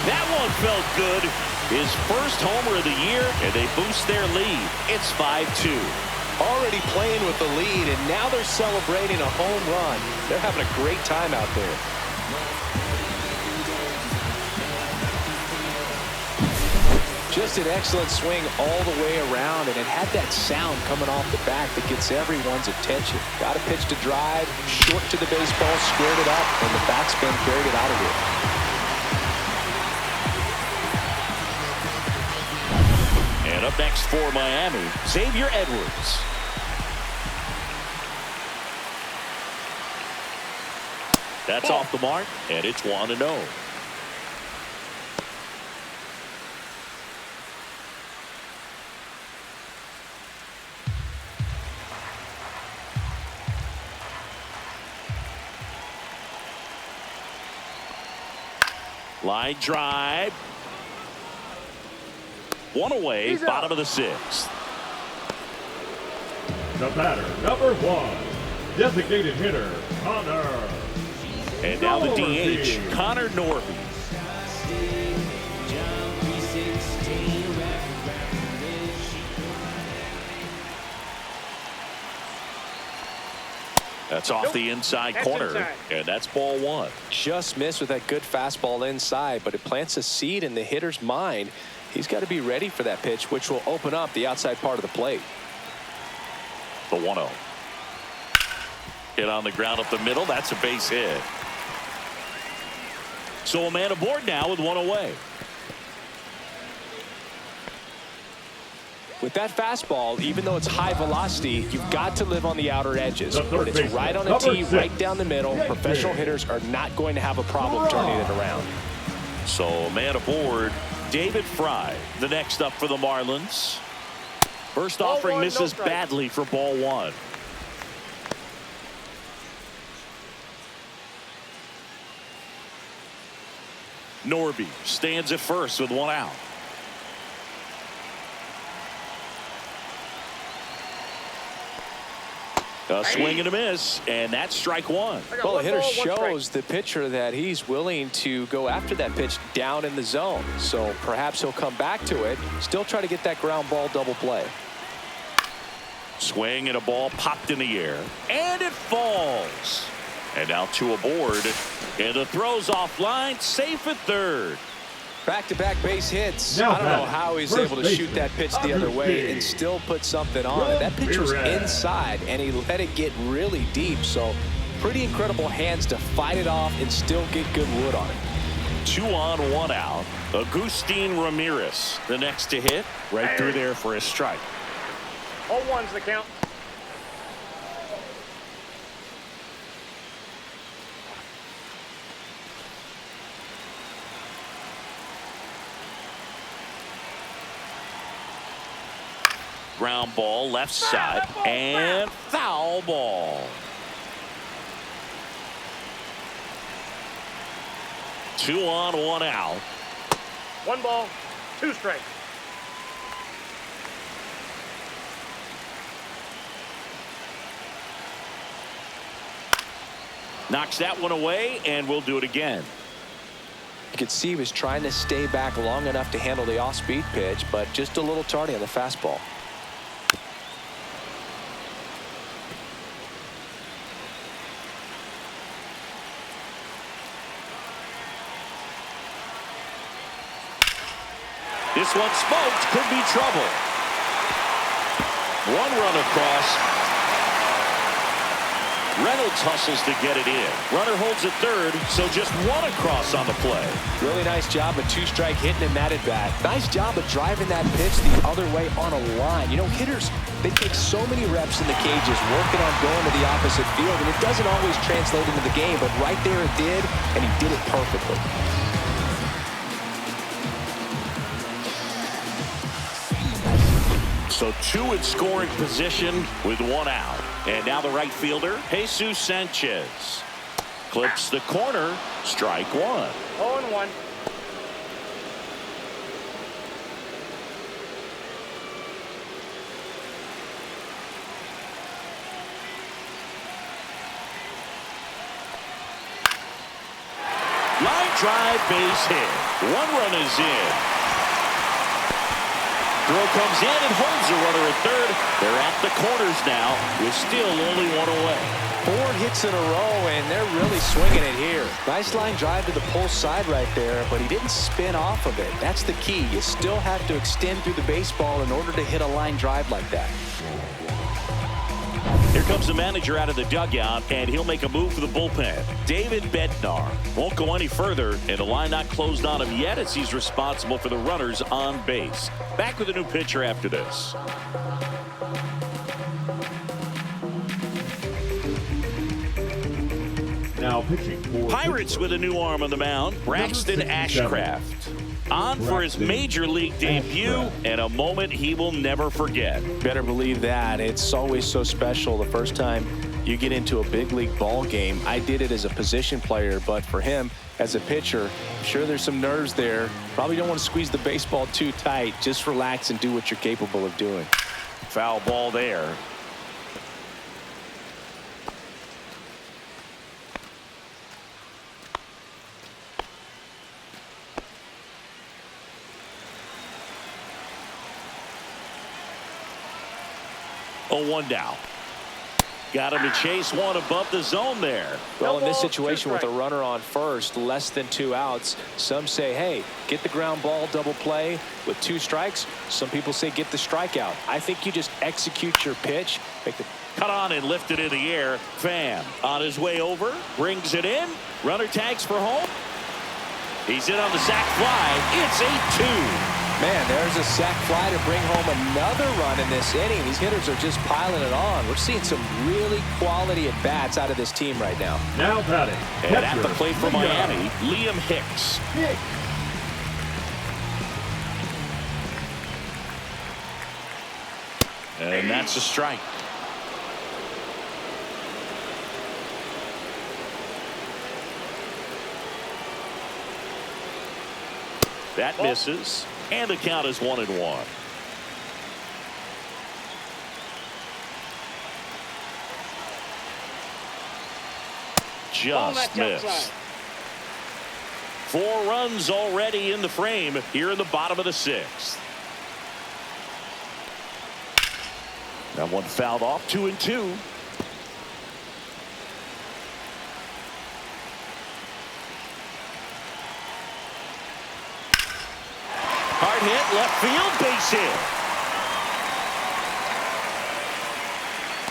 That one felt good. His first homer of the year, and they boost their lead. It's 5-2. Already playing with the lead, and now they're celebrating a home run. They're having a great time out there. Just an excellent swing all the way around, and it had that sound coming off the back that gets everyone's attention. Got a pitch to drive, short to the baseball, squared it up, and the backspin carried it out of here. And up next for Miami, Xavier Edwards. That's off the mark, and it's 1-0. Line drive. One away, bottom of the sixth. The batter, number 1, designated hitter, Connor. And now the Norby. DH, Connor Norby. That's off the inside corner, and that's ball 1. Just missed with that good fastball inside, but it plants a seed in the hitter's mind. He's got to be ready for that pitch, which will open up the outside part of the plate. The 1-0. Hit on the ground up the middle. That's a base hit. So a man aboard now with one away. With that fastball, even though it's high velocity, you've got to live on the outer edges. But it's right on a tee, right down the middle. Professional hitters are not going to have a problem turning it around. So a man aboard, David Fry, the next up for the Marlins. First offering misses badly for ball 1. Norby stands at first with one out. A swing and a miss, and that's strike 1. Well, the hitter shows the pitcher that he's willing to go after that pitch down in the zone. So perhaps he'll come back to it, still try to get that ground ball double play. Swing and a ball popped in the air, and it falls. And now 2 aboard, and the throw's offline, safe at third. Back-to-back base hits. Now I don't know how he's able to shoot that pitch the other way and still put something on it. That pitch was inside, and he let it get really deep. So pretty incredible hands to fight it off and still get good wood on it. 2 on, 1 out. Agustin Ramirez, the next to hit, right through there for a strike. 0-1's the count. Ground ball left side, and foul ball. 2 on, 1 out. 1 ball, 2 strikes. Knocks that one away, and we'll do it again. You could see he was trying to stay back long enough to handle the off-speed pitch, but just a little tardy on the fastball. This one smoked, could be trouble. 1 run across. Reynolds hustles to get it in. Runner holds at third, so just 1 across on the play. Really nice job of 2-strike hitting him at bat. Nice job of driving that pitch the other way on a line. You know, hitters, they take so many reps in the cages working on going to the opposite field, and it doesn't always translate into the game, but right there it did, and he did it perfectly. So 2 in scoring position with 1 out. And now the right fielder, Jesus Sanchez. Clips the corner, strike 1. 0-1. Line drive, base hit. 1 run is in. Throw comes in and holds the runner at third. They're at the corners now with still only 1 away. 4 hits in a row, and they're really swinging it here. Nice line drive to the pull side right there, but he didn't spin off of it. That's the key. You still have to extend through the baseball in order to hit a line drive like that. Here comes the manager out of the dugout, and he'll make a move for the bullpen. David Bednar won't go any further, and the line not closed on him yet as he's responsible for the runners on base. Back with a new pitcher after this. Now pitching for Pirates with a new arm on the mound, Braxton Ashcraft. On for his major league debut, and a moment he will never forget. Better believe that. It's always so special the first time you get into a big league ball game. I did it as a position player, but for him as a pitcher, I'm sure there's some nerves there. Probably don't want to squeeze the baseball too tight. Just relax and do what you're capable of doing. Foul ball there. Oh, 1 down. Got him to chase one above the zone there. Well, in this situation with a runner on first, less than 2 outs, some say, hey, get the ground ball, double play with 2 strikes. Some people say get the strikeout. I think you just execute your pitch. Cut on and lifted in the air. Pham on his way over, brings it in. Runner tags for home. He's in on the sac fly. It's 8-2. Man, there's a sac fly to bring home another run in this inning. These hitters are just piling it on. We're seeing some really quality at-bats out of this team right now. Now batting. And at the plate for Miami, Liam Hicks. And that's a strike. That misses, and the count is 1-1. Just missed. 4 runs already in the frame here in the bottom of the 6th. That one fouled off. 2-2. Hard hit, left field, base hit.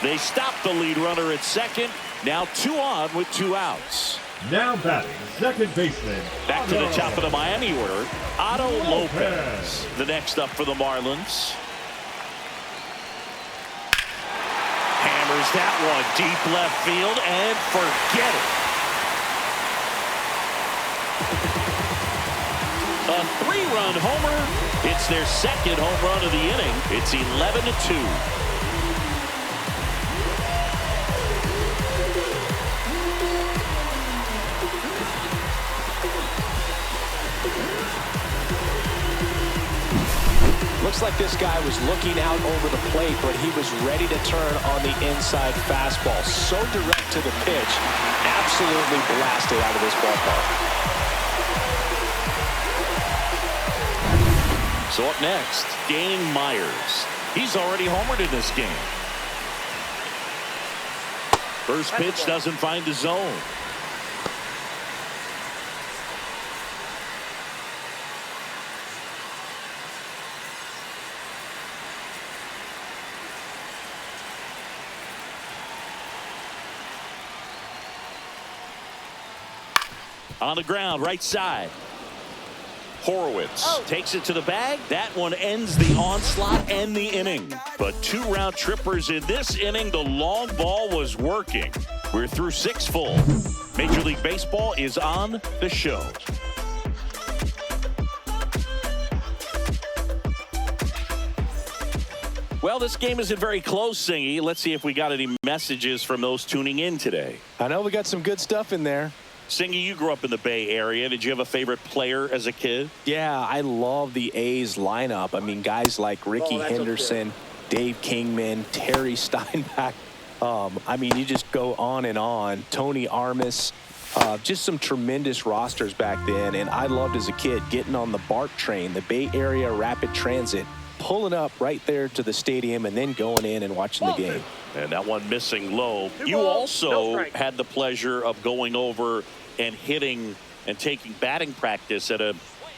They stopped the lead runner at second. Now 2 on with 2 outs. Now batting, second baseman. Back to the top of the Miami order, Otto Lopez. The next up for the Marlins. Hammers that one deep left field and forget it. A 3-run homer. It's their second home run of the inning. It's 11-2. Looks like this guy was looking out over the plate, but he was ready to turn on the inside fastball. So direct to the pitch. Absolutely blasted out of this ballpark. So up next, Dane Myers. He's already homered in this game. First pitch doesn't find the zone. On the ground, right side. Horowitz takes it to the bag. That one ends the onslaught and the inning. But 2 round trippers in this inning. The long ball was working. We're through 6 full. Major League Baseball is on the show. Well, this game isn't very close, Singy. Let's see if we got any messages from those tuning in today. I know we got some good stuff in there. Singy, you grew up in the Bay Area. Did you have a favorite player as a kid? Yeah, I love the A's lineup. I mean, guys like Ricky Henderson, Dave Kingman, Terry Steinbach. I mean, you just go on and on. Tony Armas. Just some tremendous rosters back then, and I loved as a kid getting on the BART train, the Bay Area Rapid Transit, pulling up right there to the stadium and then going in and watching the game. And that one missing low. Two You balls, no also strike. had the pleasure of going over and hitting and taking batting practice at a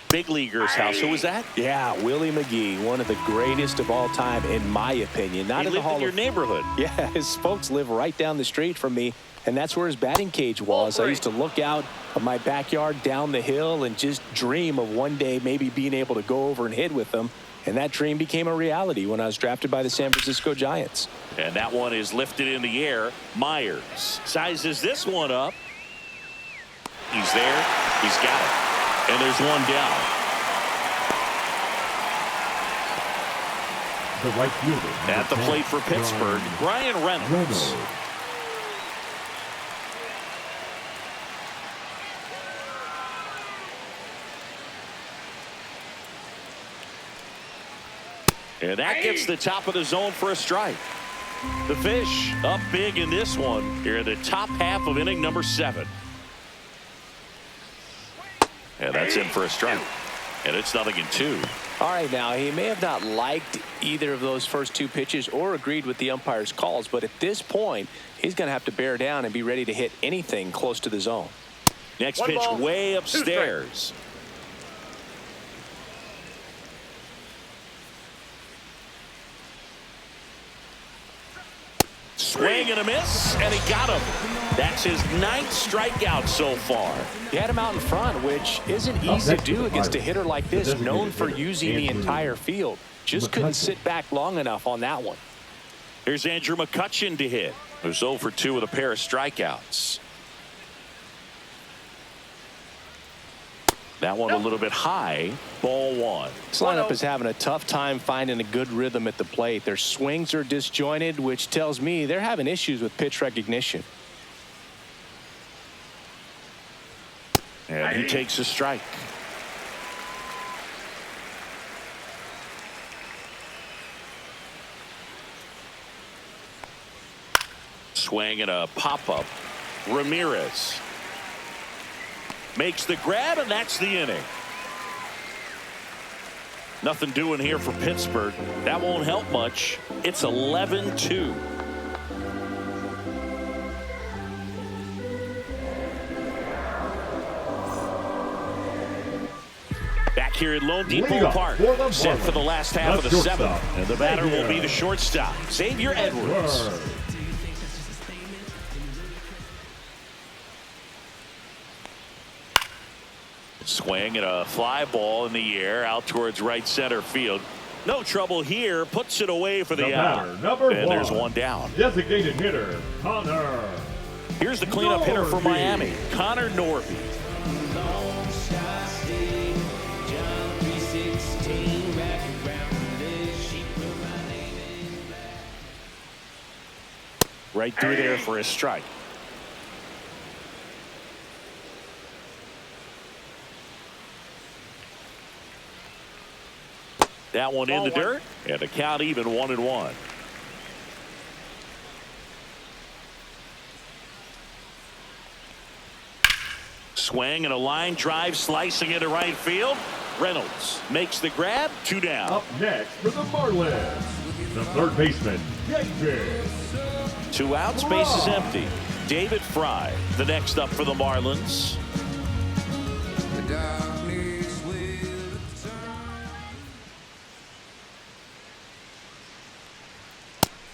big leaguer's house. Who was that? Yeah, Willie McGee, one of the greatest of all time, in my opinion. Not He in the lived Hall in your of neighborhood. Yeah, his folks live right down the street from me, and that's where his batting cage was. I used to look out of my backyard down the hill and just dream of one day maybe being able to go over and hit with them. And that dream became a reality when I was drafted by the San Francisco Giants. And that one is lifted in the air. Myers sizes this one up. He's there. He's got it. And there's one down. The right fielder. At the plate for Pittsburgh, Brian Reynolds. And that gets the top of the zone for a strike. The Fish up big in this one here in the top half of inning number 7. And that's in for a strike. And it's 0-2. All right, now, he may have not liked either of those first 2 pitches or agreed with the umpire's calls, but at this point, he's going to have to bear down and be ready to hit anything close to the zone. Next One pitch ball, way 2 upstairs. Swing and a miss, and he got him. That's his 9th strikeout so far. He had him out in front, which isn't easy to do against a hitter like this, known for using the entire field. Just couldn't sit back long enough on that one. Here's Andrew McCutchen to hit, who's 0 for 2 with a pair of strikeouts. That one a little bit high. Ball 1. This lineup is having a tough time finding a good rhythm at the plate. Their swings are disjointed, which tells me they're having issues with pitch recognition. And he takes a strike. Swing and a pop-up. Ramirez makes the grab, and that's the inning. Nothing doing here for Pittsburgh. That won't help much. It's 11-2. Back here at Lone Depot Park, set for the last half of the 7th. And the batter will be the shortstop, Xavier Edwards. Swing and a fly ball in the air out towards right center field. No trouble here. Puts it away for the out. Number and 1. There's one down. Designated hitter, Connor. Here's the cleanup hitter for Miami, Connor Norby. Right through there for a strike. That one in the dirt, and the count even 1-1. Swing and a line drive slicing into right field. Reynolds makes the grab. 2 down. Up next for the Marlins, the third baseman, David. 2 outs, base is empty. David Fry, the next up for the Marlins.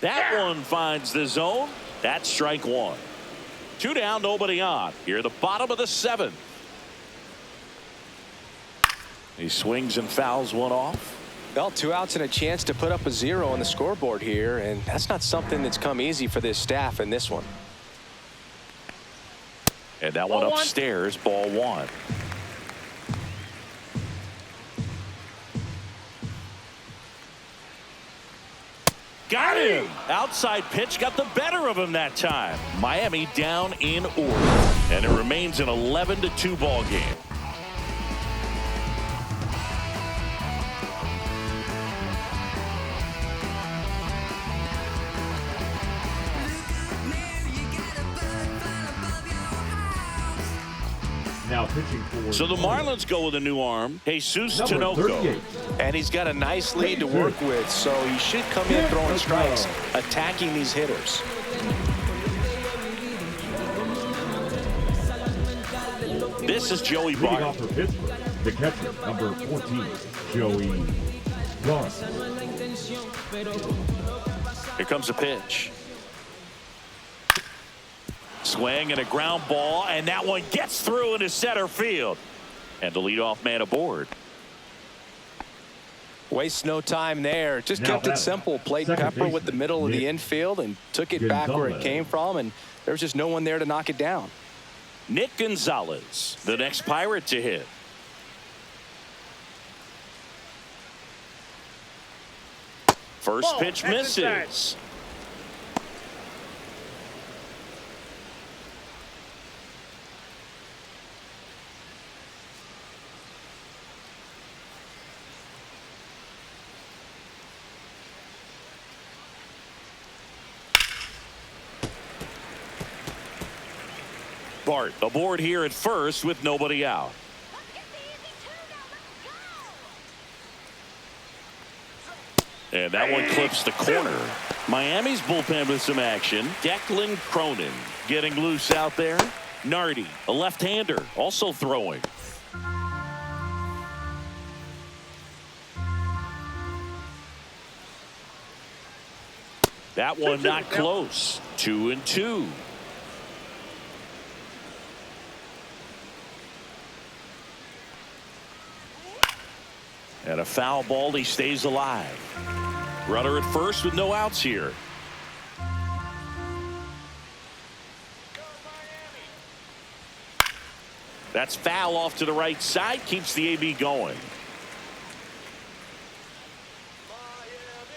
That one finds the zone. That's strike 1. 2 down, nobody on. Here at the bottom of the 7th. He swings and fouls one off. Well, 2 outs and a chance to put up a 0 on the scoreboard here, and that's not something that's come easy for this staff in this one. And that one upstairs, ball 1. Got him. Outside pitch got the better of him that time. Miami down in order. And it remains an 11-2 ball game. Now pitching for So the Marlins go with a new arm, Jesus number Tinoco. 38. And he's got a nice lead to work with, so he should come in throwing strikes, attacking these hitters. This is Joey Leading Bart. off for Pittsburgh, the catcher, number 14, Joey Bart. Here comes a pitch. Swing and a ground ball, and that one gets through into center field. And the leadoff man aboard. Wastes no time there. Just Now kept it batting, simple. Played second Pepper with the baseman, middle of the Nick infield and took it back where it Gonzalez. came from, and there was just no one there to knock it down. Nick Gonzalez, the next Pirate to hit. First Ball, pitch that's inside. misses. Bart aboard here at first with nobody out. And that one clips the corner. Miami's bullpen with some action. Declan Cronin getting loose out there. Nardi, a left-hander, also throwing. That one not close. 2-2. And a foul ball. He stays alive. Runner at first with no outs here. That's foul off to the right side. Keeps the AB going.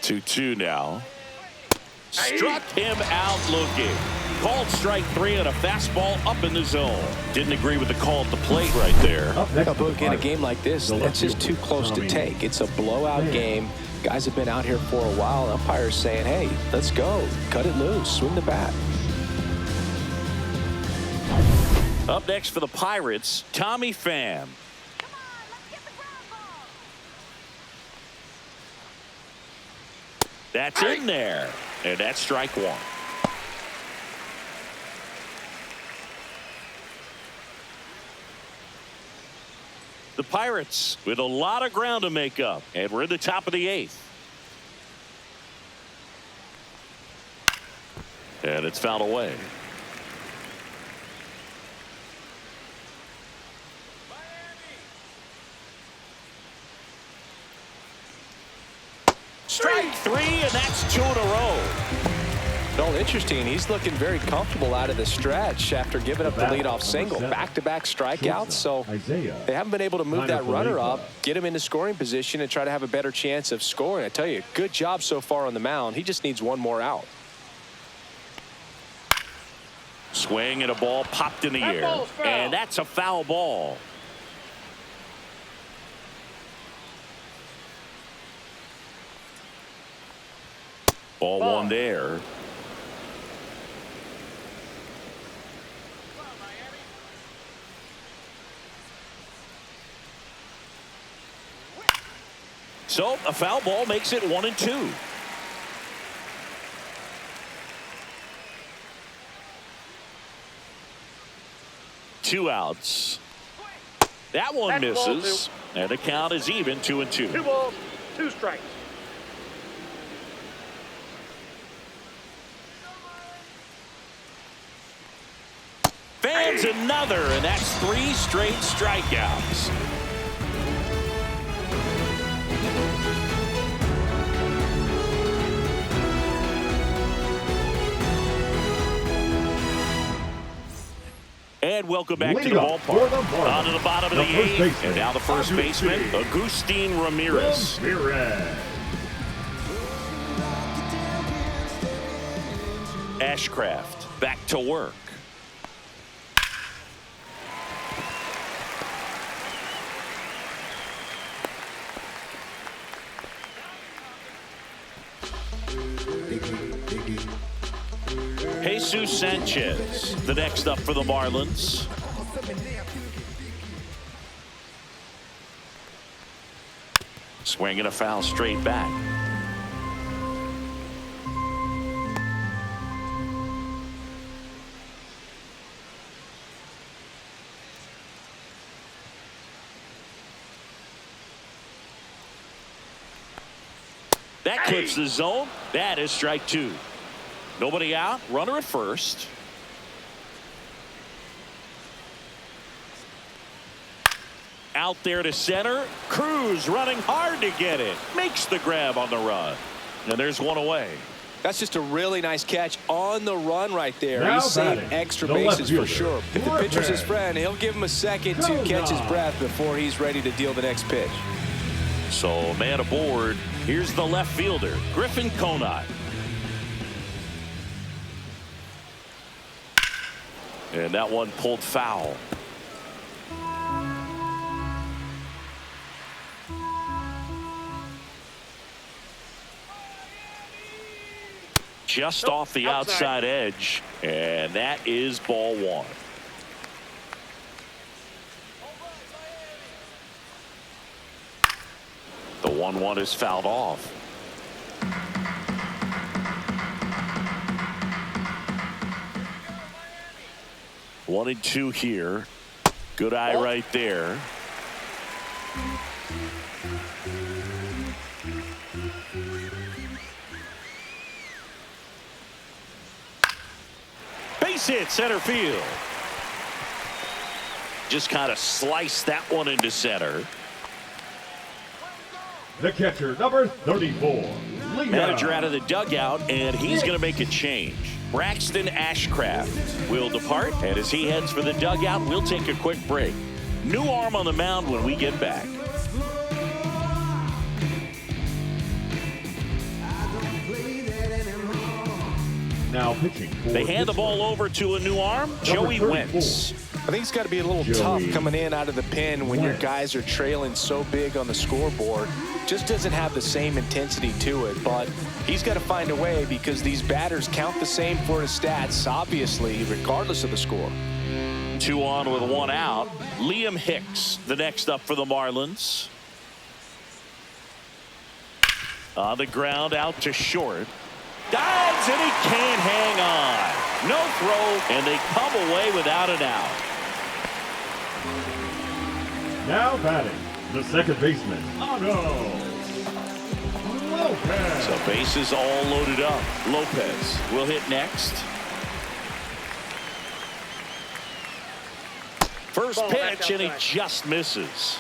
2-2 now. Struck him out looking. Called strike 3 on a fastball up in the zone. Didn't agree with the call at the plate right there. Up next to the Book in a Pirates, game like this, the that's just left too fielder, close to Tommy take. It's a blowout Pham. game. Guys have been out here for a while. Umpires saying, hey, let's go. Cut it loose. Swing the bat. Up next for the Pirates, Tommy Pham. That's in there. And that's strike 1. The Pirates with a lot of ground to make up, and we're in the top of the 8th. And it's fouled away. Strike 3, and that's 2 in a row. Well, interesting. He's looking very comfortable out of the stretch after giving up the leadoff single. Back-to-back strikeouts, so Isaiah. they haven't been able to move that Minor runner Felipe. up, get him into scoring position, and try to have a better chance of scoring. I tell you, good job so far on the mound. He just needs one more out. Swing and a ball popped in the That air. ball's foul. And that's a foul ball. Ball Ball. 1 there. So a foul ball makes it 1-2. Two outs. That one That's ball misses. And the count is even 2-2. 2 balls, 2 strikes. Fans another, and that's 3 straight strikeouts. And welcome back to the Lead off for ballpark. the Marlins. On to the bottom of The the first 8th. baseman, And now the first baseman, Agustin Ramirez. Ramirez. Ashcraft back to work. Jesus Sanchez, the next up for the Marlins. Swinging a foul straight back. That clips the zone. That is strike two. Nobody out. Runner at first. Out there to center. Cruz running hard to get it. Makes the grab on the run. And there's one away. That's just a really nice catch on the run right there. Now He saved batting, extra the bases left for fielder, sure. If the pitcher's his Lopez. friend, he'll give him a second to catch his breath before he's ready to deal the next pitch. So man aboard. Here's the left fielder, Griffin Conant. And that one pulled foul. Just off the outside edge, and that is ball one. The 1-1 is fouled off. One and two here. Good eye right there. Base hit center field. Just kind of sliced that one into center. The catcher, number 34, Leah. Manager out of the dugout, and he's going to make a change. Braxton Ashcraft will depart, and as he heads for the dugout, we'll take a quick break. New arm on the mound when we get back. Now pitching for They hand the ball over to a new arm, Joey 34. Wentz. I think it's got to be a little tough coming in out of the pen when your guys are trailing so big on the scoreboard. Just doesn't have the same intensity to it, but he's got to find a way because these batters count the same for his stats, obviously, regardless of the score. 2 on with 1 out. Liam Hicks, the next up for the Marlins. On the ground, out to short. Dives, and he can't hang on. No throw, and they come away without an out. Now batting, the second baseman, Otto Lopez. So bases all loaded up. Lopez will hit next. First pitch, and he just misses.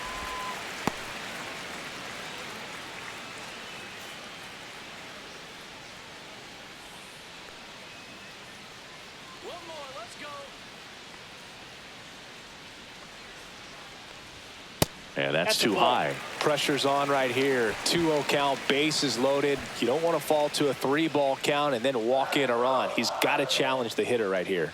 And that's too high. Pressure's on right here. 2-0 count, bases loaded. You don't want to fall to a 3-ball count and then walk in a run. He's got to challenge the hitter right here.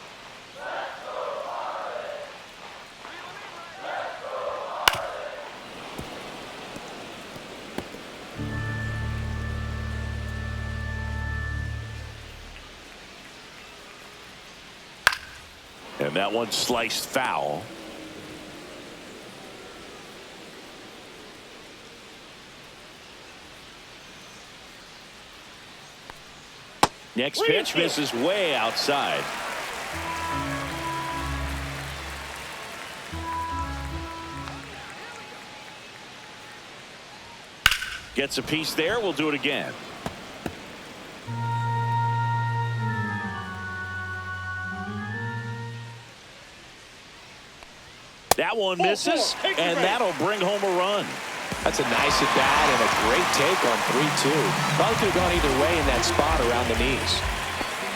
And that one sliced foul. Next pitch misses way outside. Gets a piece there. We'll do it again. That one misses, and that'll bring home a run. That's a nice at bat and a great take on 3-2. Probably could have gone either way in that spot around the knees.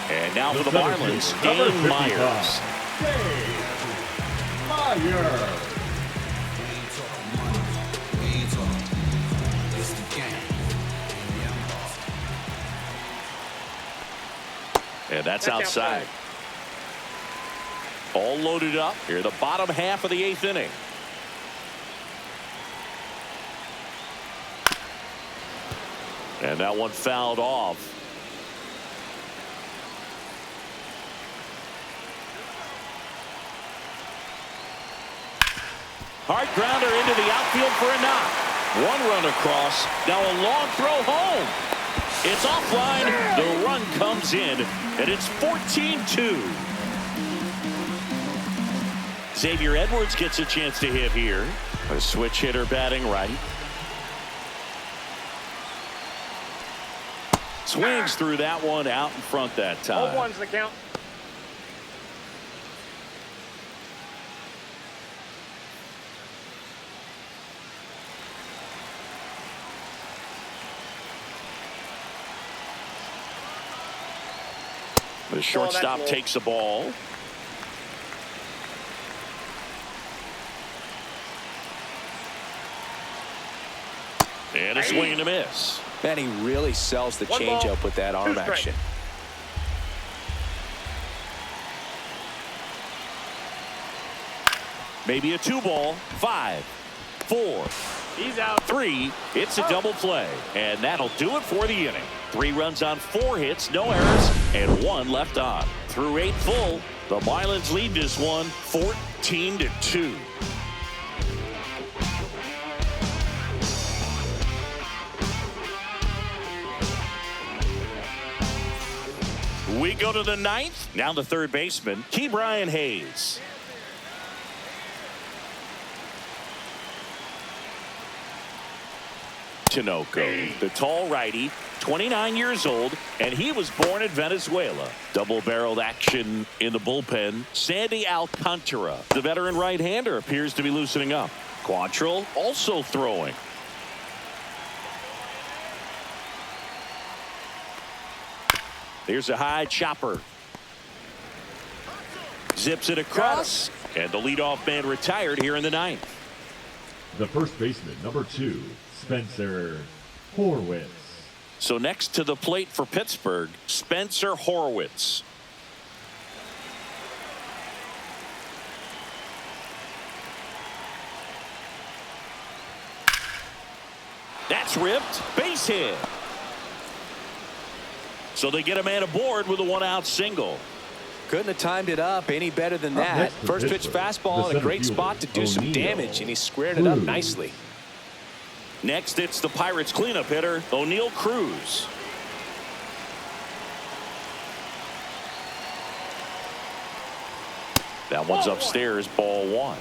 And now for the Marlins, Dave Myers. And that's outside. All loaded up here, the bottom half of the 8th inning. And that one fouled off. Hard grounder into the outfield for a knock. One run across. Now a long throw home. It's offline. The run comes in, and it's 14-2. Xavier Edwards gets a chance to hit here. A switch hitter batting right. Swings through that one out in front that time. 0-1's the count. The shortstop takes the ball. And a swing and a miss. Man, he really sells the changeup with that arm action. Maybe a 2-ball. 5, 4. He's out. 3. It's a double play. And that'll do it for the inning. 3 runs on 4 hits, no errors, and 1 left on. Through 8 full, the Marlins lead this one 14-2. We go to the 9th. Now the third baseman, Brian Hayes. Tinoco, the tall righty, 29 years old, and he was born in Venezuela. Double-barreled action in the bullpen. Sandy Alcantara, the veteran right-hander, appears to be loosening up. Quantrill also throwing. There's a high chopper. Zips it across, and the leadoff man retired here in the 9th. The first baseman, number 2, Spencer Horwitz. So next to the plate for Pittsburgh, Spencer Horwitz. That's ripped. Base hit. So they get a man aboard with a 1-out single. Couldn't have timed it up any better than that. First pitch fastball in a great spot to do some damage, and he squared it up nicely. Next, it's the Pirates cleanup hitter, O'Neal Cruz. That one's upstairs, ball 1.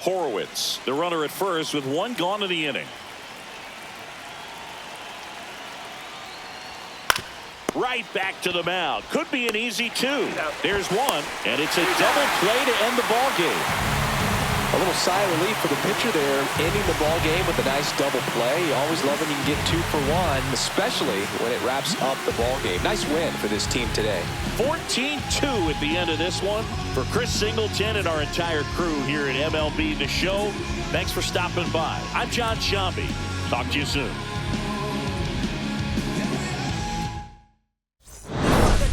Horwitz, the runner at first with 1 gone in the inning. Right back to the mound. Could be an easy 2. There's 1, and it's a double play to end the ball game. A little sigh of relief for the pitcher there, ending the ball game with a nice double play. You always love when you can get 2 for 1, especially when it wraps up the ball game. Nice win for this team today. 14-2 at the end of this one. For Chris Singleton and our entire crew here at MLB The Show, thanks for stopping by. I'm John Shambi. Talk to you soon.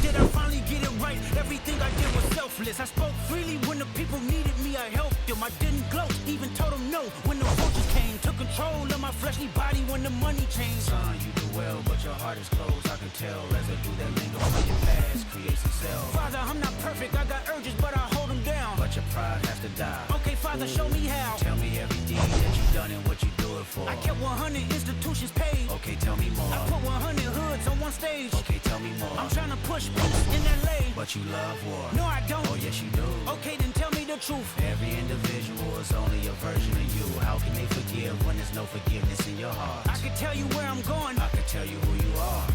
Did I finally get it right? Everything I did was selfless. I spoke freely when the people needed me. I helped them. I didn't gloat, even told them no when the vultures came. Took control of my fleshly body when the money changed. Son, you do well, but your heart is closed. I can tell. Residue that lingers from your past creates itself. Father, I'm not perfect. I got urges, but I hold them down. But your pride has to die. Okay, Father, show me how. Tell me every deed that you've done and what you do it for. I kept 100 institutions paid. Okay, tell me more. I put 100 hoods on one stage. Okay, tell me more. I'm trying to push peace in LA. But you love war. No, I don't. Oh, yes, you do. Okay, then tell me the truth. Every individual is only a version of you. How can they forgive when there's no forgiveness in your heart? I can tell you where I'm going. I can tell you who you are.